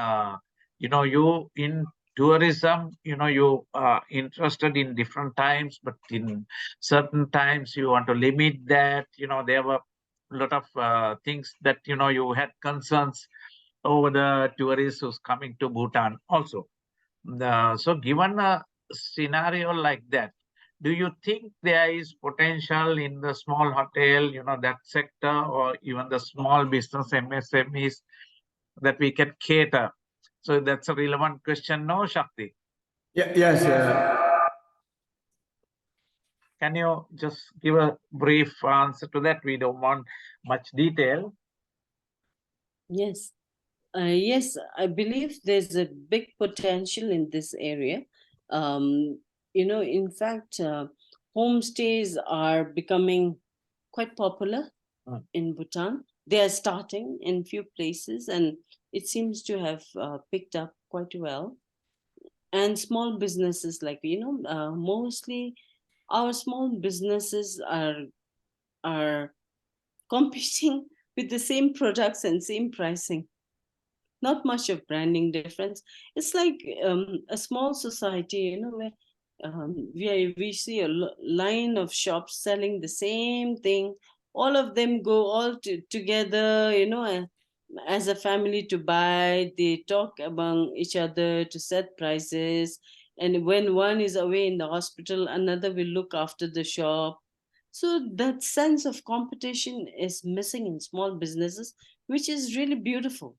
you in tourism, you are interested in different times, but in certain times you want to limit that. There were a lot of things that you had concerns over the tourists who's coming to Bhutan also. So given a scenario like that, do you think there is potential in the small hotel, that sector, or even the small business MSMEs that we can cater? So that's a relevant question, no, Shakti? Yeah, yes. Can you just give a brief answer to that? We don't want much detail. Yes. Yes, I believe there's a big potential in this area. In fact, homestays are becoming quite popular in Bhutan. They are starting in few places, and it seems to have picked up quite well. and small businesses, like, mostly our small businesses are competing with the same products and same pricing. Not much of branding difference. It's like a small society, where we see a line of shops selling the same thing. All of them go all together, as a family to buy. They talk among each other to set prices. And when one is away in the hospital, another will look after the shop. So that sense of competition is missing in small businesses, which is really beautiful.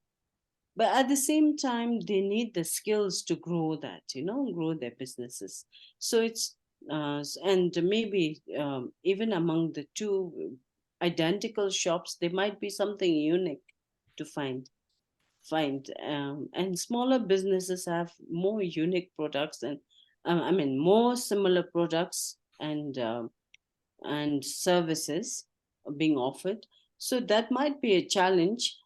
But at the same time, they need the skills to grow that, grow their businesses. So it's and maybe even among the two identical shops, there might be something unique to find. And smaller businesses have more unique products, and I mean more similar products and services being offered. So that might be a challenge.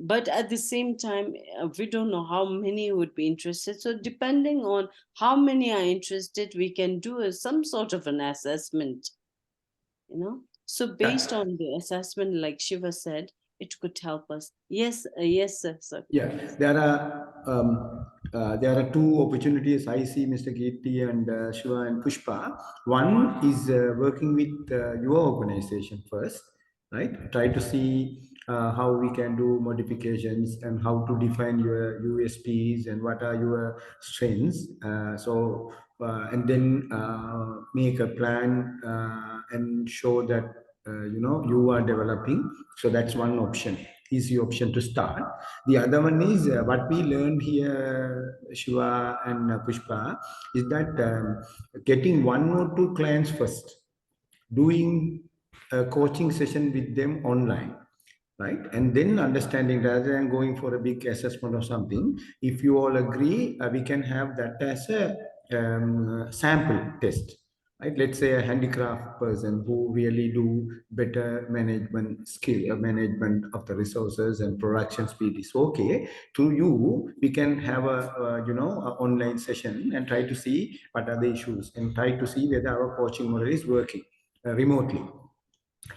But at the same time, we don't know how many would be interested. So depending on how many are interested, we can do some sort of an assessment. So based on the assessment, like Shiva said, it could help us. Yes, sir. Yeah, there are two opportunities I see, Mr. Kirti and Shiva and Pushpa. One is working with your organization first, right? Try to see how we can do modifications and how to define your USPs and what are your strengths. And then make a plan and show that you are developing. So that's one option, easy option to start. The other one is what we learned here, Shiva and Pushpa, is that getting one or two clients first, doing a coaching session with them online, right? And then understanding, rather than going for a big assessment or something, if you all agree, we can have that as a sample test, right? Let's say a handicraft person who really do better management skill, management of the resources and production speed is okay. To you, we can have a online session and try to see what are the issues and try to see whether our coaching model is working remotely,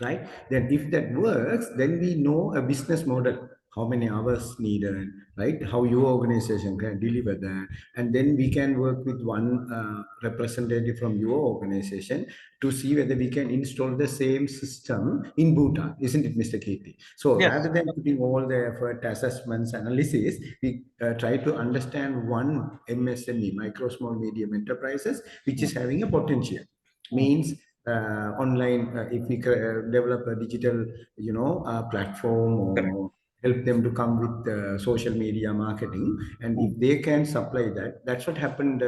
right? Then if that works, then we know a business model, how many hours needed, right? How your organization can deliver that. And then we can work with one representative from your organization to see whether we can install the same system in Bhutan, isn't it, Mr. Kirti? So Yes. rather than putting all the effort, assessments, analysis, we try to understand one MSME, micro, small, medium enterprises, which is having a potential. Means online, if we develop a digital platform or help them to come with social media marketing, and if they can supply that, that's what happened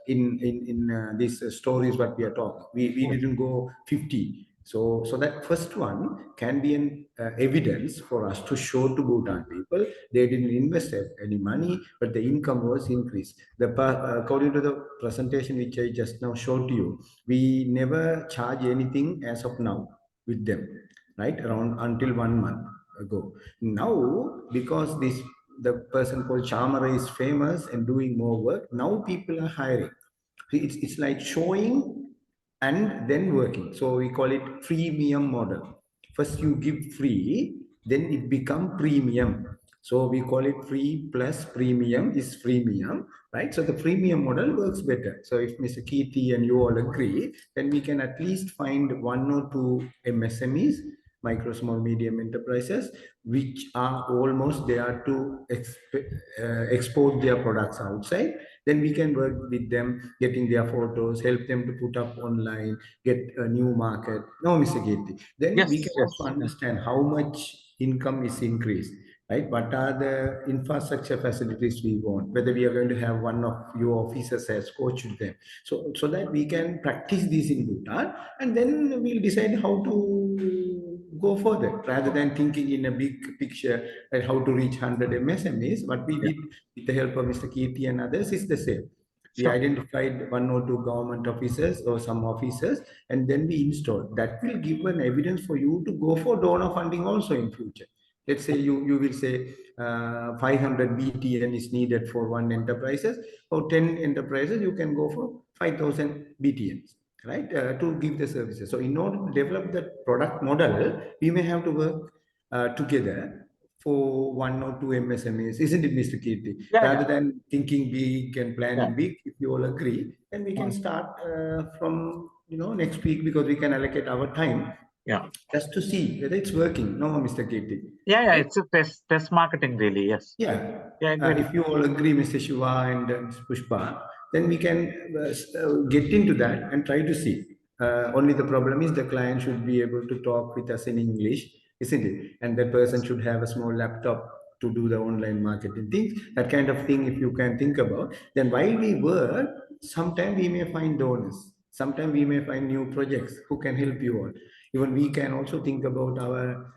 in these stories what we are talking. We didn't go 50. So that first one can be an evidence for us to show to Bhutan people they didn't invest any money, but the income was increased. According to the presentation which I just now showed to you, we never charge anything as of now with them, right? Around until 1 month ago. Now, because the person called Chamara is famous and doing more work, now people are hiring. It's like showing and then working. So we call it freemium model. First you give free, then it become premium. So we call it free plus premium is freemium, right? So the freemium model works better. So if Mr. Kirti and you all agree, then we can at least find one or two MSMEs, micro, small, medium enterprises, which are almost there to export their products outside. Then we can work with them, getting their photos, help them to put up online, get a new market. No, Mr. Kirti. Then Yes. we can Yes. also understand how much income is increased, right? What are the infrastructure facilities we want, whether we are going to have one of your officers as coach with them. So that we can practice this in Bhutan, and then we'll decide how to go further, rather than thinking in a big picture and how to reach 100 MSMEs. What we did with the help of Mr. Kirti and others is the same. We Sure. identified one or two government officers or some officers, and then we installed. That will give an evidence for you to go for donor funding also in future. Let's say you will say 500 BTN is needed for one enterprises, or 10 enterprises, you can go for 5,000 BTNs, right? To give the services. So in order to develop that product model, we may have to work together for one or two MSMEs, isn't it, Mr. Kirti? Yeah, Rather than thinking big and planning big, if you all agree, then we can start from next week, because we can allocate our time just to see whether it's working. No, Mr. Kirti. Yeah, it's a test marketing really. Yes. Yeah. Yeah, I agree. If you all agree, Mr. Shiva and Ms. Pushpa, then we can get into that and try to see. Only the problem is the client should be able to talk with us in English, isn't it? And that person should have a small laptop to do the online marketing things. That kind of thing, if you can think about, then while we work, sometimes we may find donors. Sometimes we may find new projects who can help you all. Even we can also think about our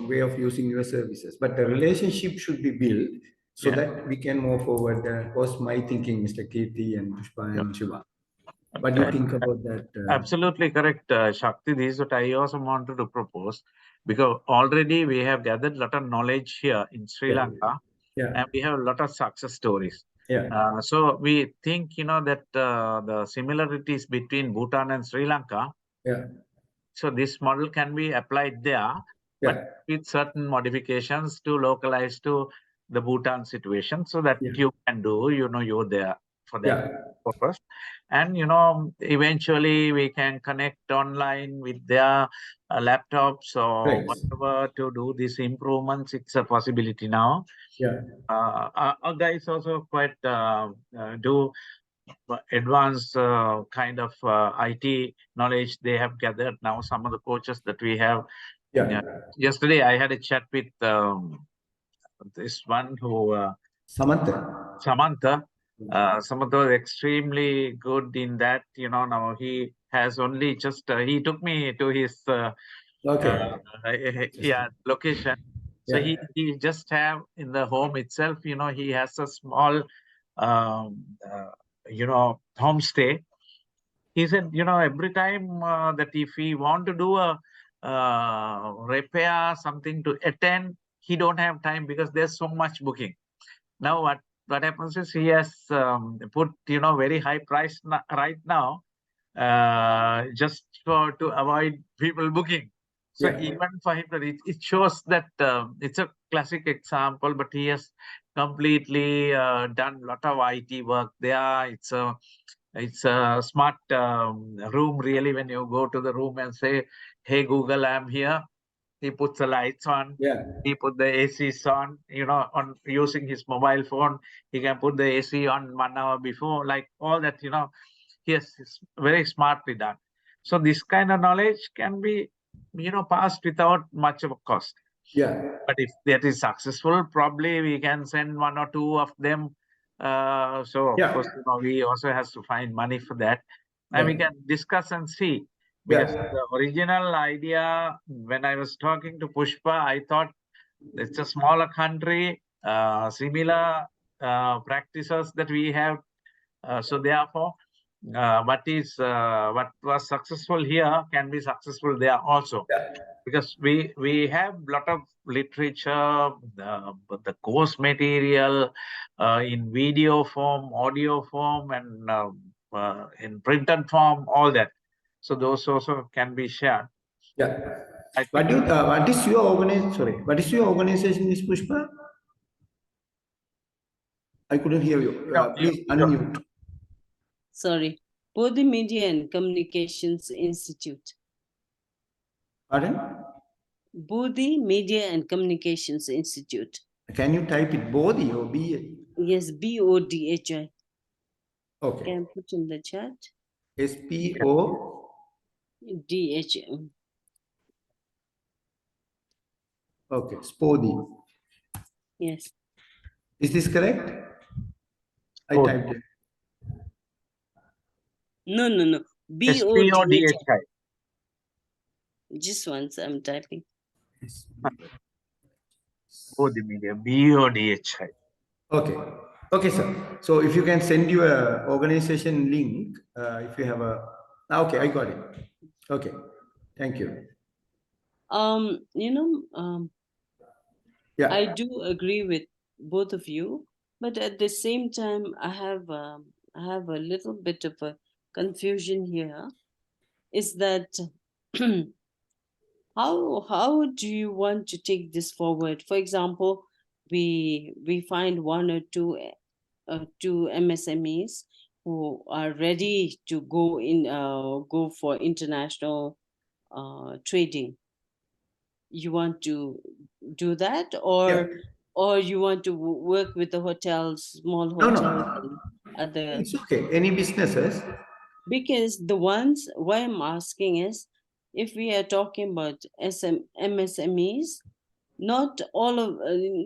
way of using your services. But the relationship should be built so that we can move forward. Was my thinking, Mr. Kirti and Pushpa and Shiva. What do you think about that? Absolutely correct, Shakti. This is what I also wanted to propose, because already we have gathered a lot of knowledge here in Sri Lanka, and we have a lot of success stories. So we think, that the similarities between Bhutan and Sri Lanka. So this model can be applied there, but with certain modifications to localize to the Bhutan situation, so that you can do, you're there for that purpose. And, eventually we can connect online with their laptops or whatever to do these improvements. It's a possibility now. Our guys also quite do advanced kind of IT knowledge they have gathered now. Some of the coaches that we have. Yesterday, I had a chat with this one who Samantha. Samantha was extremely good in that. Now he has only just he took me to his location. So he just have in the home itself. He has a small homestay. He said, every time that if he want to do a repair, something to attend, he don't have time because there's so much booking. Now what happens is he has put very high price right now just to avoid people booking. So even for him, it shows that it's a classic example, but he has completely done a lot of IT work there. It's a smart room, really. When you go to the room and say, "Hey Google, I'm here," he puts the lights on. He put the ACs on. On using his mobile phone, he can put the AC on 1 hour before. Like all that, it's very smartly done. So this kind of knowledge can be, passed without much of a cost. But if that is successful, probably we can send 1 or 2 of them. So of course, we also has to find money for that, and we can discuss and see. Because the original idea, when I was talking to Pushpa, I thought it's a smaller country, similar practices that we have. So therefore, what was successful here can be successful there also. Because we have a lot of literature, the course material in video form, audio form, and in printed form, all that. So those also can be shared. What is your organization? Sorry, what is your organization, Ms. Pushpa? I couldn't hear you. Please unmute. Sorry, Bodhi Media and Communications Institute. Pardon? Bodhi Media and Communications Institute. Can you type it Bodhi or B? Yes, BODHI. Okay. Can I put in the chat? SPO DHI. Okay, Spodhi. Yes. Is this correct? I typed it. No. SPODHI. Just once I'm typing. Bodhi Media, BODHI. Okay, sir. So if you can send you a organization link, if you have a. Okay, I got it. Okay, thank you. Yeah. I do agree with both of you, but at the same time, I have a little bit of a confusion here. Is that how do you want to take this forward? For example, we find one or two MSMEs who are ready to go for international trading. You want to do that, Yeah. or you want to work with the hotels, small No, hotels no. and other? It's okay. Any businesses? Because the ones, why I'm asking is, if we are talking about MSMEs, not all of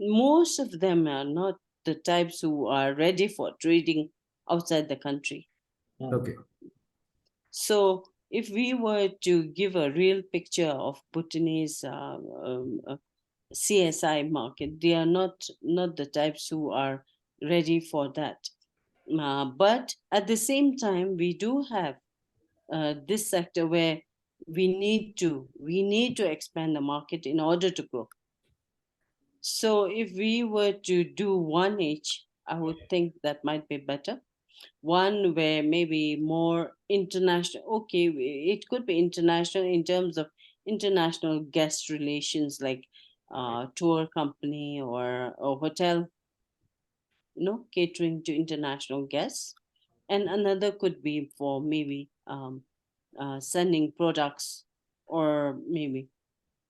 most of them are not the types who are ready for trading outside the country. Okay. So if we were to give a real picture of Bhutanese CSI market, they are not the types who are ready for that. But at the same time, we do have this sector where we need to expand the market in order to grow. So if we were to do one each, I would think that might be better. One where maybe more international. Okay, it could be international in terms of international guest relations, like tour company or a hotel, catering to international guests. And another could be for maybe sending products, or maybe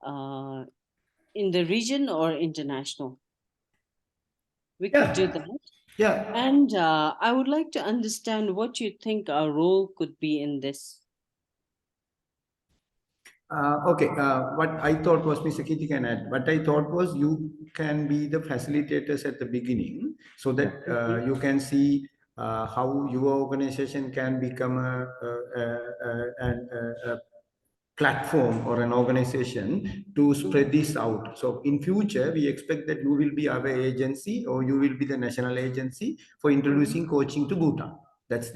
uh, in the region or international. We could do Yeah. that. Yeah. And I would like to understand what you think our role could be in this. Okay, what I thought was, Mr. Kiti can add, what I thought was you can be the facilitators at the beginning so that you can see how your organization can become a platform or an organization to spread this out. So in future, we expect that you will be our agency or you will be the national agency for introducing coaching to Bhutan. That's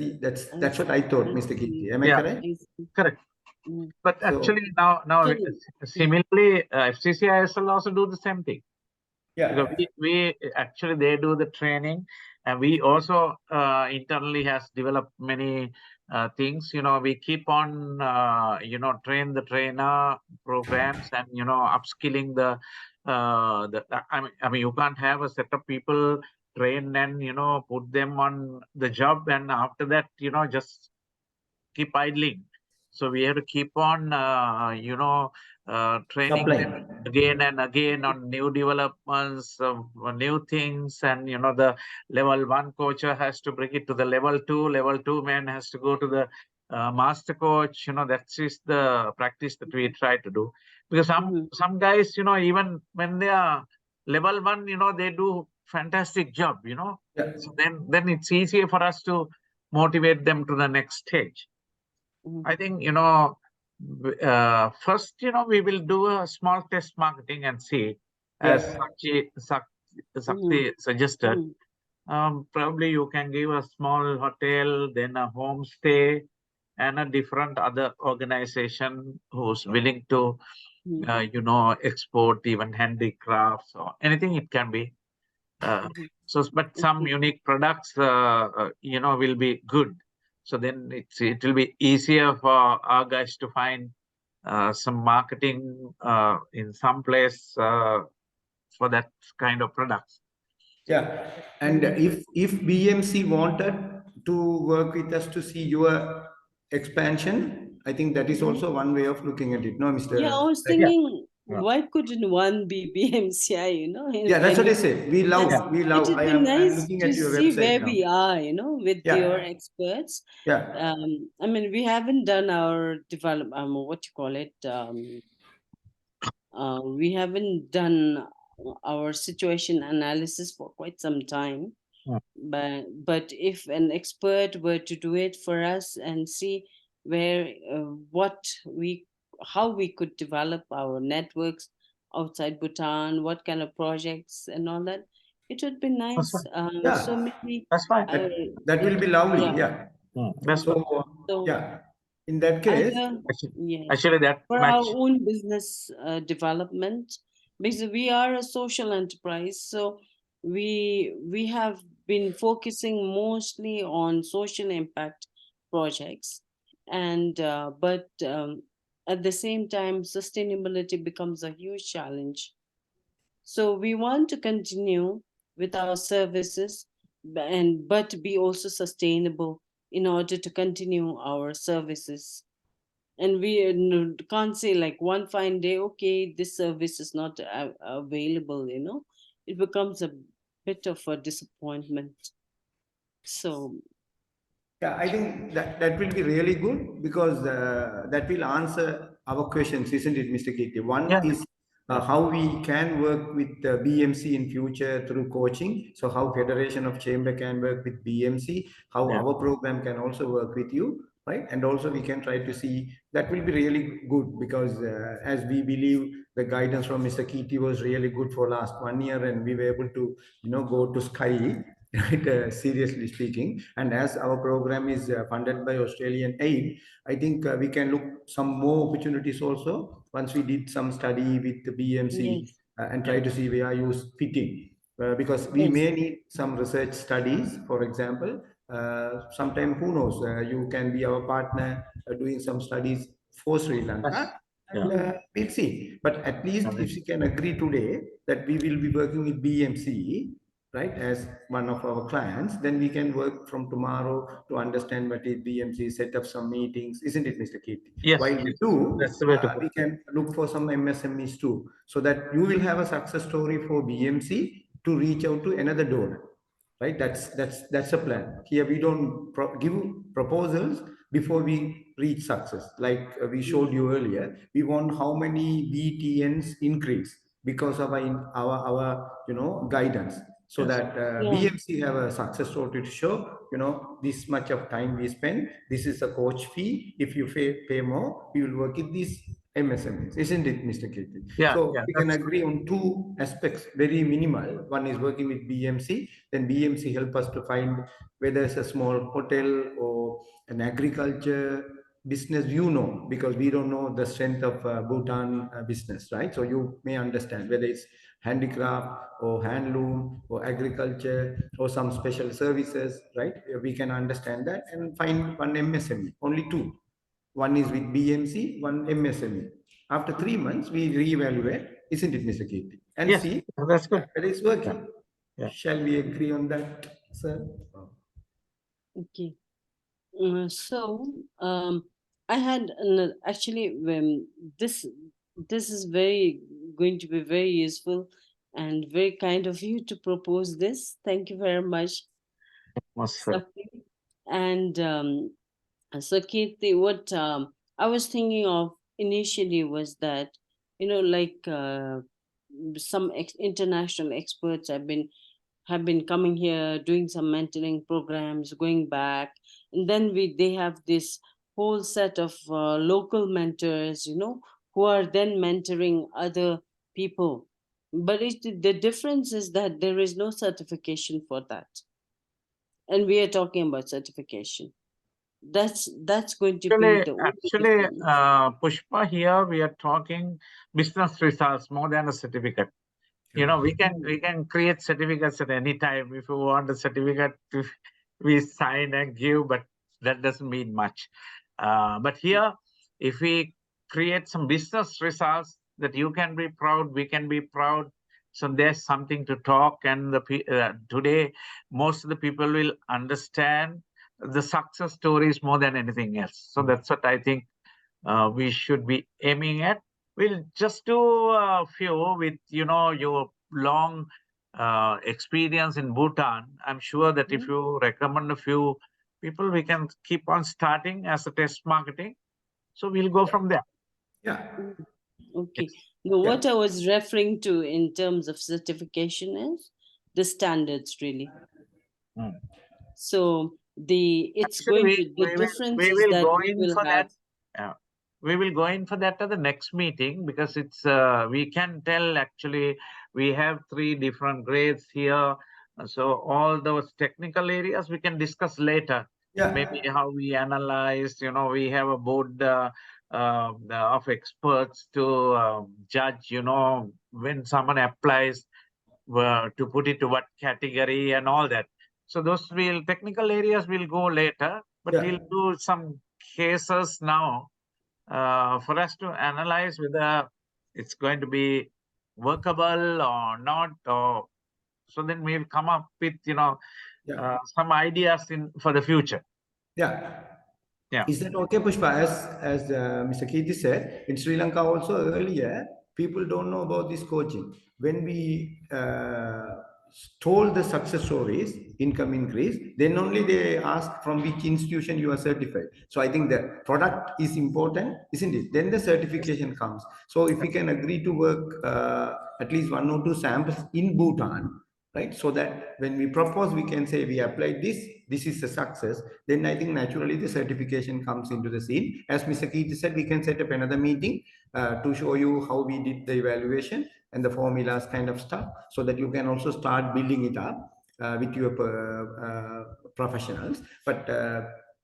what I thought, Mr. Kiti. Am I Yeah, correct? correct. But So- actually now similarly, FCCISL also do the same thing. Because Yeah. we actually, they do the training, and we also internally has developed many things. We keep on train the trainer programs, and upskilling the I mean you can't have a set of people train and put them on the job, and after that just keep idling. So we have to keep on training them Supplying. again and again on new developments, new things. And the level 1 coach has to bring it to the level 2. Level 2 man has to go to the master coach. That is the practice that we try to do. Because some guys, even when they are level 1, they do fantastic job. Yeah. So then it's easier for us to motivate them to the next stage. I think, first, we will do a small test marketing and see, as Sakti suggested. Probably you can give a small hotel, then a homestay, and a different other organization who's willing to, export even handicrafts or anything it can be. But some unique products, will be good. So then it will be easier for our guys to find some marketing in some place for that kind of products. Yeah. And if BMC wanted to work with us to see your expansion, I think that is also one way of looking at it. No, Mr. Yeah, I was Right? thinking, Yeah. why couldn't one be BMCI? Yeah, that's what I When said. We it love. would be I'm nice looking to at your see website where now. we are, with Yeah. your experts. Yeah. I mean, we haven't done our what you call it? We haven't done our situation analysis for quite some time. But if an expert were to do it for us and see where how we could develop our networks outside Bhutan, what kind of projects and all that, it would be nice. Yeah. So maybe That's fine. That will be lovely. yeah. Yeah. That's So So yeah. In that case, either yes, actually that for much. our own business development, because we are a social enterprise. So we have been focusing mostly on social impact projects, and but at the same time, sustainability becomes a huge challenge. So we want to continue with our services, and but be also sustainable in order to continue our services. And we can't say like one fine day, okay, this service is not available. It becomes a bit of a disappointment. So Yeah, I think that will be really good because that will answer our questions, isn't it, Mr. Kitty? One Yeah, is how we can work with BMC in future through coaching. So how Federation of Chamber can work with BMC, how yeah, our program can also work with you, right? And also we can try to see that will be really good because as we believe the guidance from Mr. Kitty was really good for last 1 year, and we were able to go to sky. Right, seriously speaking, and as our program is funded by Australian aid, I think we can look some more opportunities also once we did some study with the BMC yes, and yeah, try to see where you fitting because we yes, may need some research studies, for example. Sometime, who knows, you can be our partner doing some studies for Sri yes, Lanka, yeah, and we'll see. But at least I if mean, she can agree today that we will be working with BMC, right, as one of our clients, then we can work from tomorrow to understand what is BMC, set up some meetings, isn't it, Mr. Keith? yes, While we yes, do, that's the way to go. we can look for some MSMEs too, so that you will have a success story for BMC to reach out to another donor, right? That's a plan. Here we don't give proposals before we reach success. Like we showed you earlier, we want how many BTNs increase because of our guidance, so Yes, that yeah, BMC have a success story to show, this much of time we spend, this is a coach fee. If you pay more, we will work with these MSMEs, isn't it, Mr. Kirti? yeah, So yeah, we can that's agree on two aspects, very minimal. One is working with BMC, then BMC help us to find whether it's a small hotel or an agriculture business, because we don't know the strength of Bhutan business, right? So you may understand whether it's handicraft or handloom or agriculture or some special services, right? We can understand that and find one MSME, only two. One is with BMC, one MSME. After 3 months, we reevaluate, isn't it, Mr. Keith? And yes, see that's good. whether it's Yeah, working. yeah. Shall we agree on that, sir? okay. So I had actually this this is very going to be very useful and very kind of you to propose this. Thank you very much, Most Sakti. And so, Kirti, what I was thinking of initially was that, like some international experts have been coming here, doing some mentoring programs, going back, and then they have this whole set of local mentors, who are then mentoring other people. But the difference is that there is no certification for that, and we are talking about certification. That's going to be Actually, the only actually, difference. Pushpa, here we are talking business results more than a certificate. We can create certificates at any time. If you want a certificate, we sign and give, but that doesn't mean much. But here, if we create some business results that you can be proud, we can be proud. So there's something to talk, and today most of the people will understand the success stories more than anything else. So that's what I think we should be aiming at. We'll just do a few with your long experience in Bhutan. I'm sure that if you recommend a few people, we can keep on starting as a test marketing. So we'll go from there. Yeah, Mm, okay. Yes. No, yeah, what I was referring to in terms of certification is the standards, really. Mm. So it's Actually, going we, to, the we will difference we is will that go we in will for have. that. We will go in for that at the next meeting, because it's we can tell actually we have 3 different grades here. So all those technical areas we can discuss later. yeah, Maybe how we analyze, we have a board of experts to judge, when someone applies to put it to what category and all that. So those technical areas will go later, but we'll do some cases now for us to analyze whether it's going to be workable or not. Or so then we'll come up with some ideas for the future. Yeah. Yeah. Is that okay, Pushpa? As Mr. Kirti said, in Sri Lanka also earlier, people don't know about this coaching. When we told the success stories, income increase, then only they ask from which institution you are certified. So I think the product is important, isn't it? Then the certification comes. So if we can agree to work at least 1 or 2 samples in Bhutan, right? So that when we propose, we can say we applied this is a success. Then I think naturally the certification comes into the scene. As Mr. Kirti said, we can set up another meeting to show you how we did the evaluation and the formulas kind of stuff, so that you can also start building it up with your professionals. But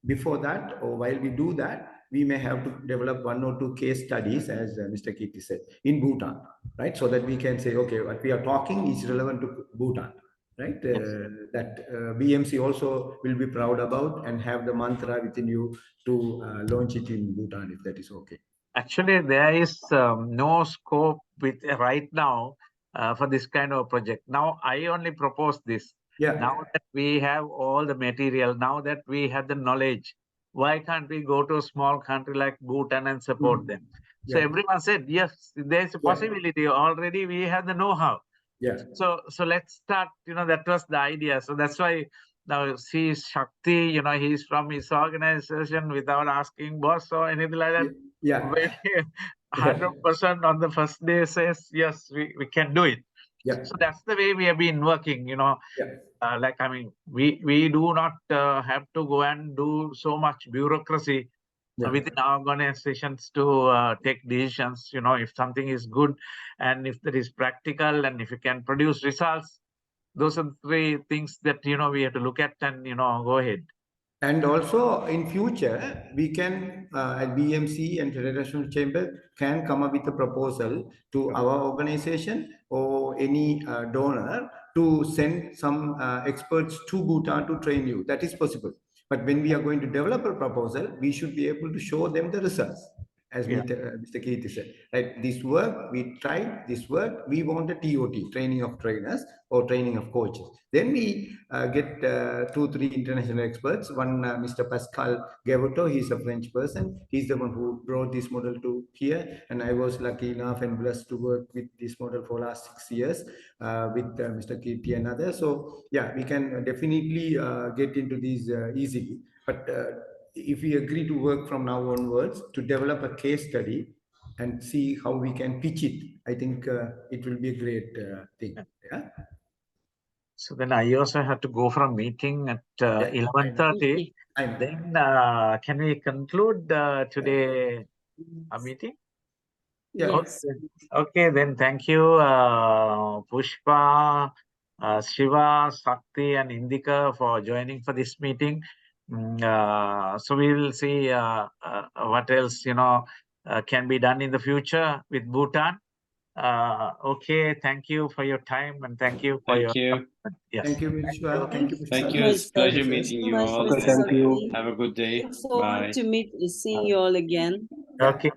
before that, or while we do that, we may have to develop 1 or 2 case studies, as Mr. Kirti said, in Bhutan, right? So that we can say, okay, what we are talking is relevant to Bhutan, right? That BMC also will be proud about and have the mantra within you to launch it in Bhutan, if that is okay. Actually, there is no scope with right now for this kind of project. Now, I only propose this. Yeah. Now that we have all the material, now that we have the knowledge, why can't we go to a small country like Bhutan and support them? So everyone said, yes, there's a possibility. Already we have the know-how. Yeah. So let's start, that was the idea. So that's why now see Shakti, he's from his organization without asking boss or anything like that. Yeah. 100% on the first day says, yes, we can do it. Yeah. So that's the way we have been working, we do not have to go and do so much bureaucracy within our organizations to take decisions. If something is good and if that is practical and if you can produce results, those are the 3 things that we have to look at and go ahead. And also in future, we can at BMC and Federation Chamber can come up with a proposal to our organization or any donor to send some experts to Bhutan to train you. That is possible. But when we are going to develop a proposal, we should be able to show them the results. As Mr. Kirti said, right? This work, we tried this work, we want a TOT, training of trainers or training of coaches. Then we get 2, 3 international experts. One, Mr. Pascal Gavoto, he's a French person. He's the one who brought this model to here. And I was lucky enough and blessed to work with this model for last 6 years with Mr. Kirti and others. So yeah, we can definitely get into these easily. But if we agree to work from now onwards to develop a case study and see how we can pitch it, I think it will be a great thing. Yeah. So then I also have to go for a meeting at 11:30. Then can we conclude today a meeting? Yes. Okay, then thank you, Pushpa, Shiva, Sakti, and Indika for joining for this meeting. So we will see what else can be done in the future with Bhutan. Okay, thank you for your time and thank you for Thank you. Yes. Thank you, Vishwa. Thank you. Thank you. It's a pleasure meeting you all. Okay, thank you. Have a good day. Look forward Bye. to seeing you all again. Okay,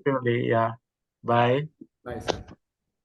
surely, yeah. Bye. Bye, sir.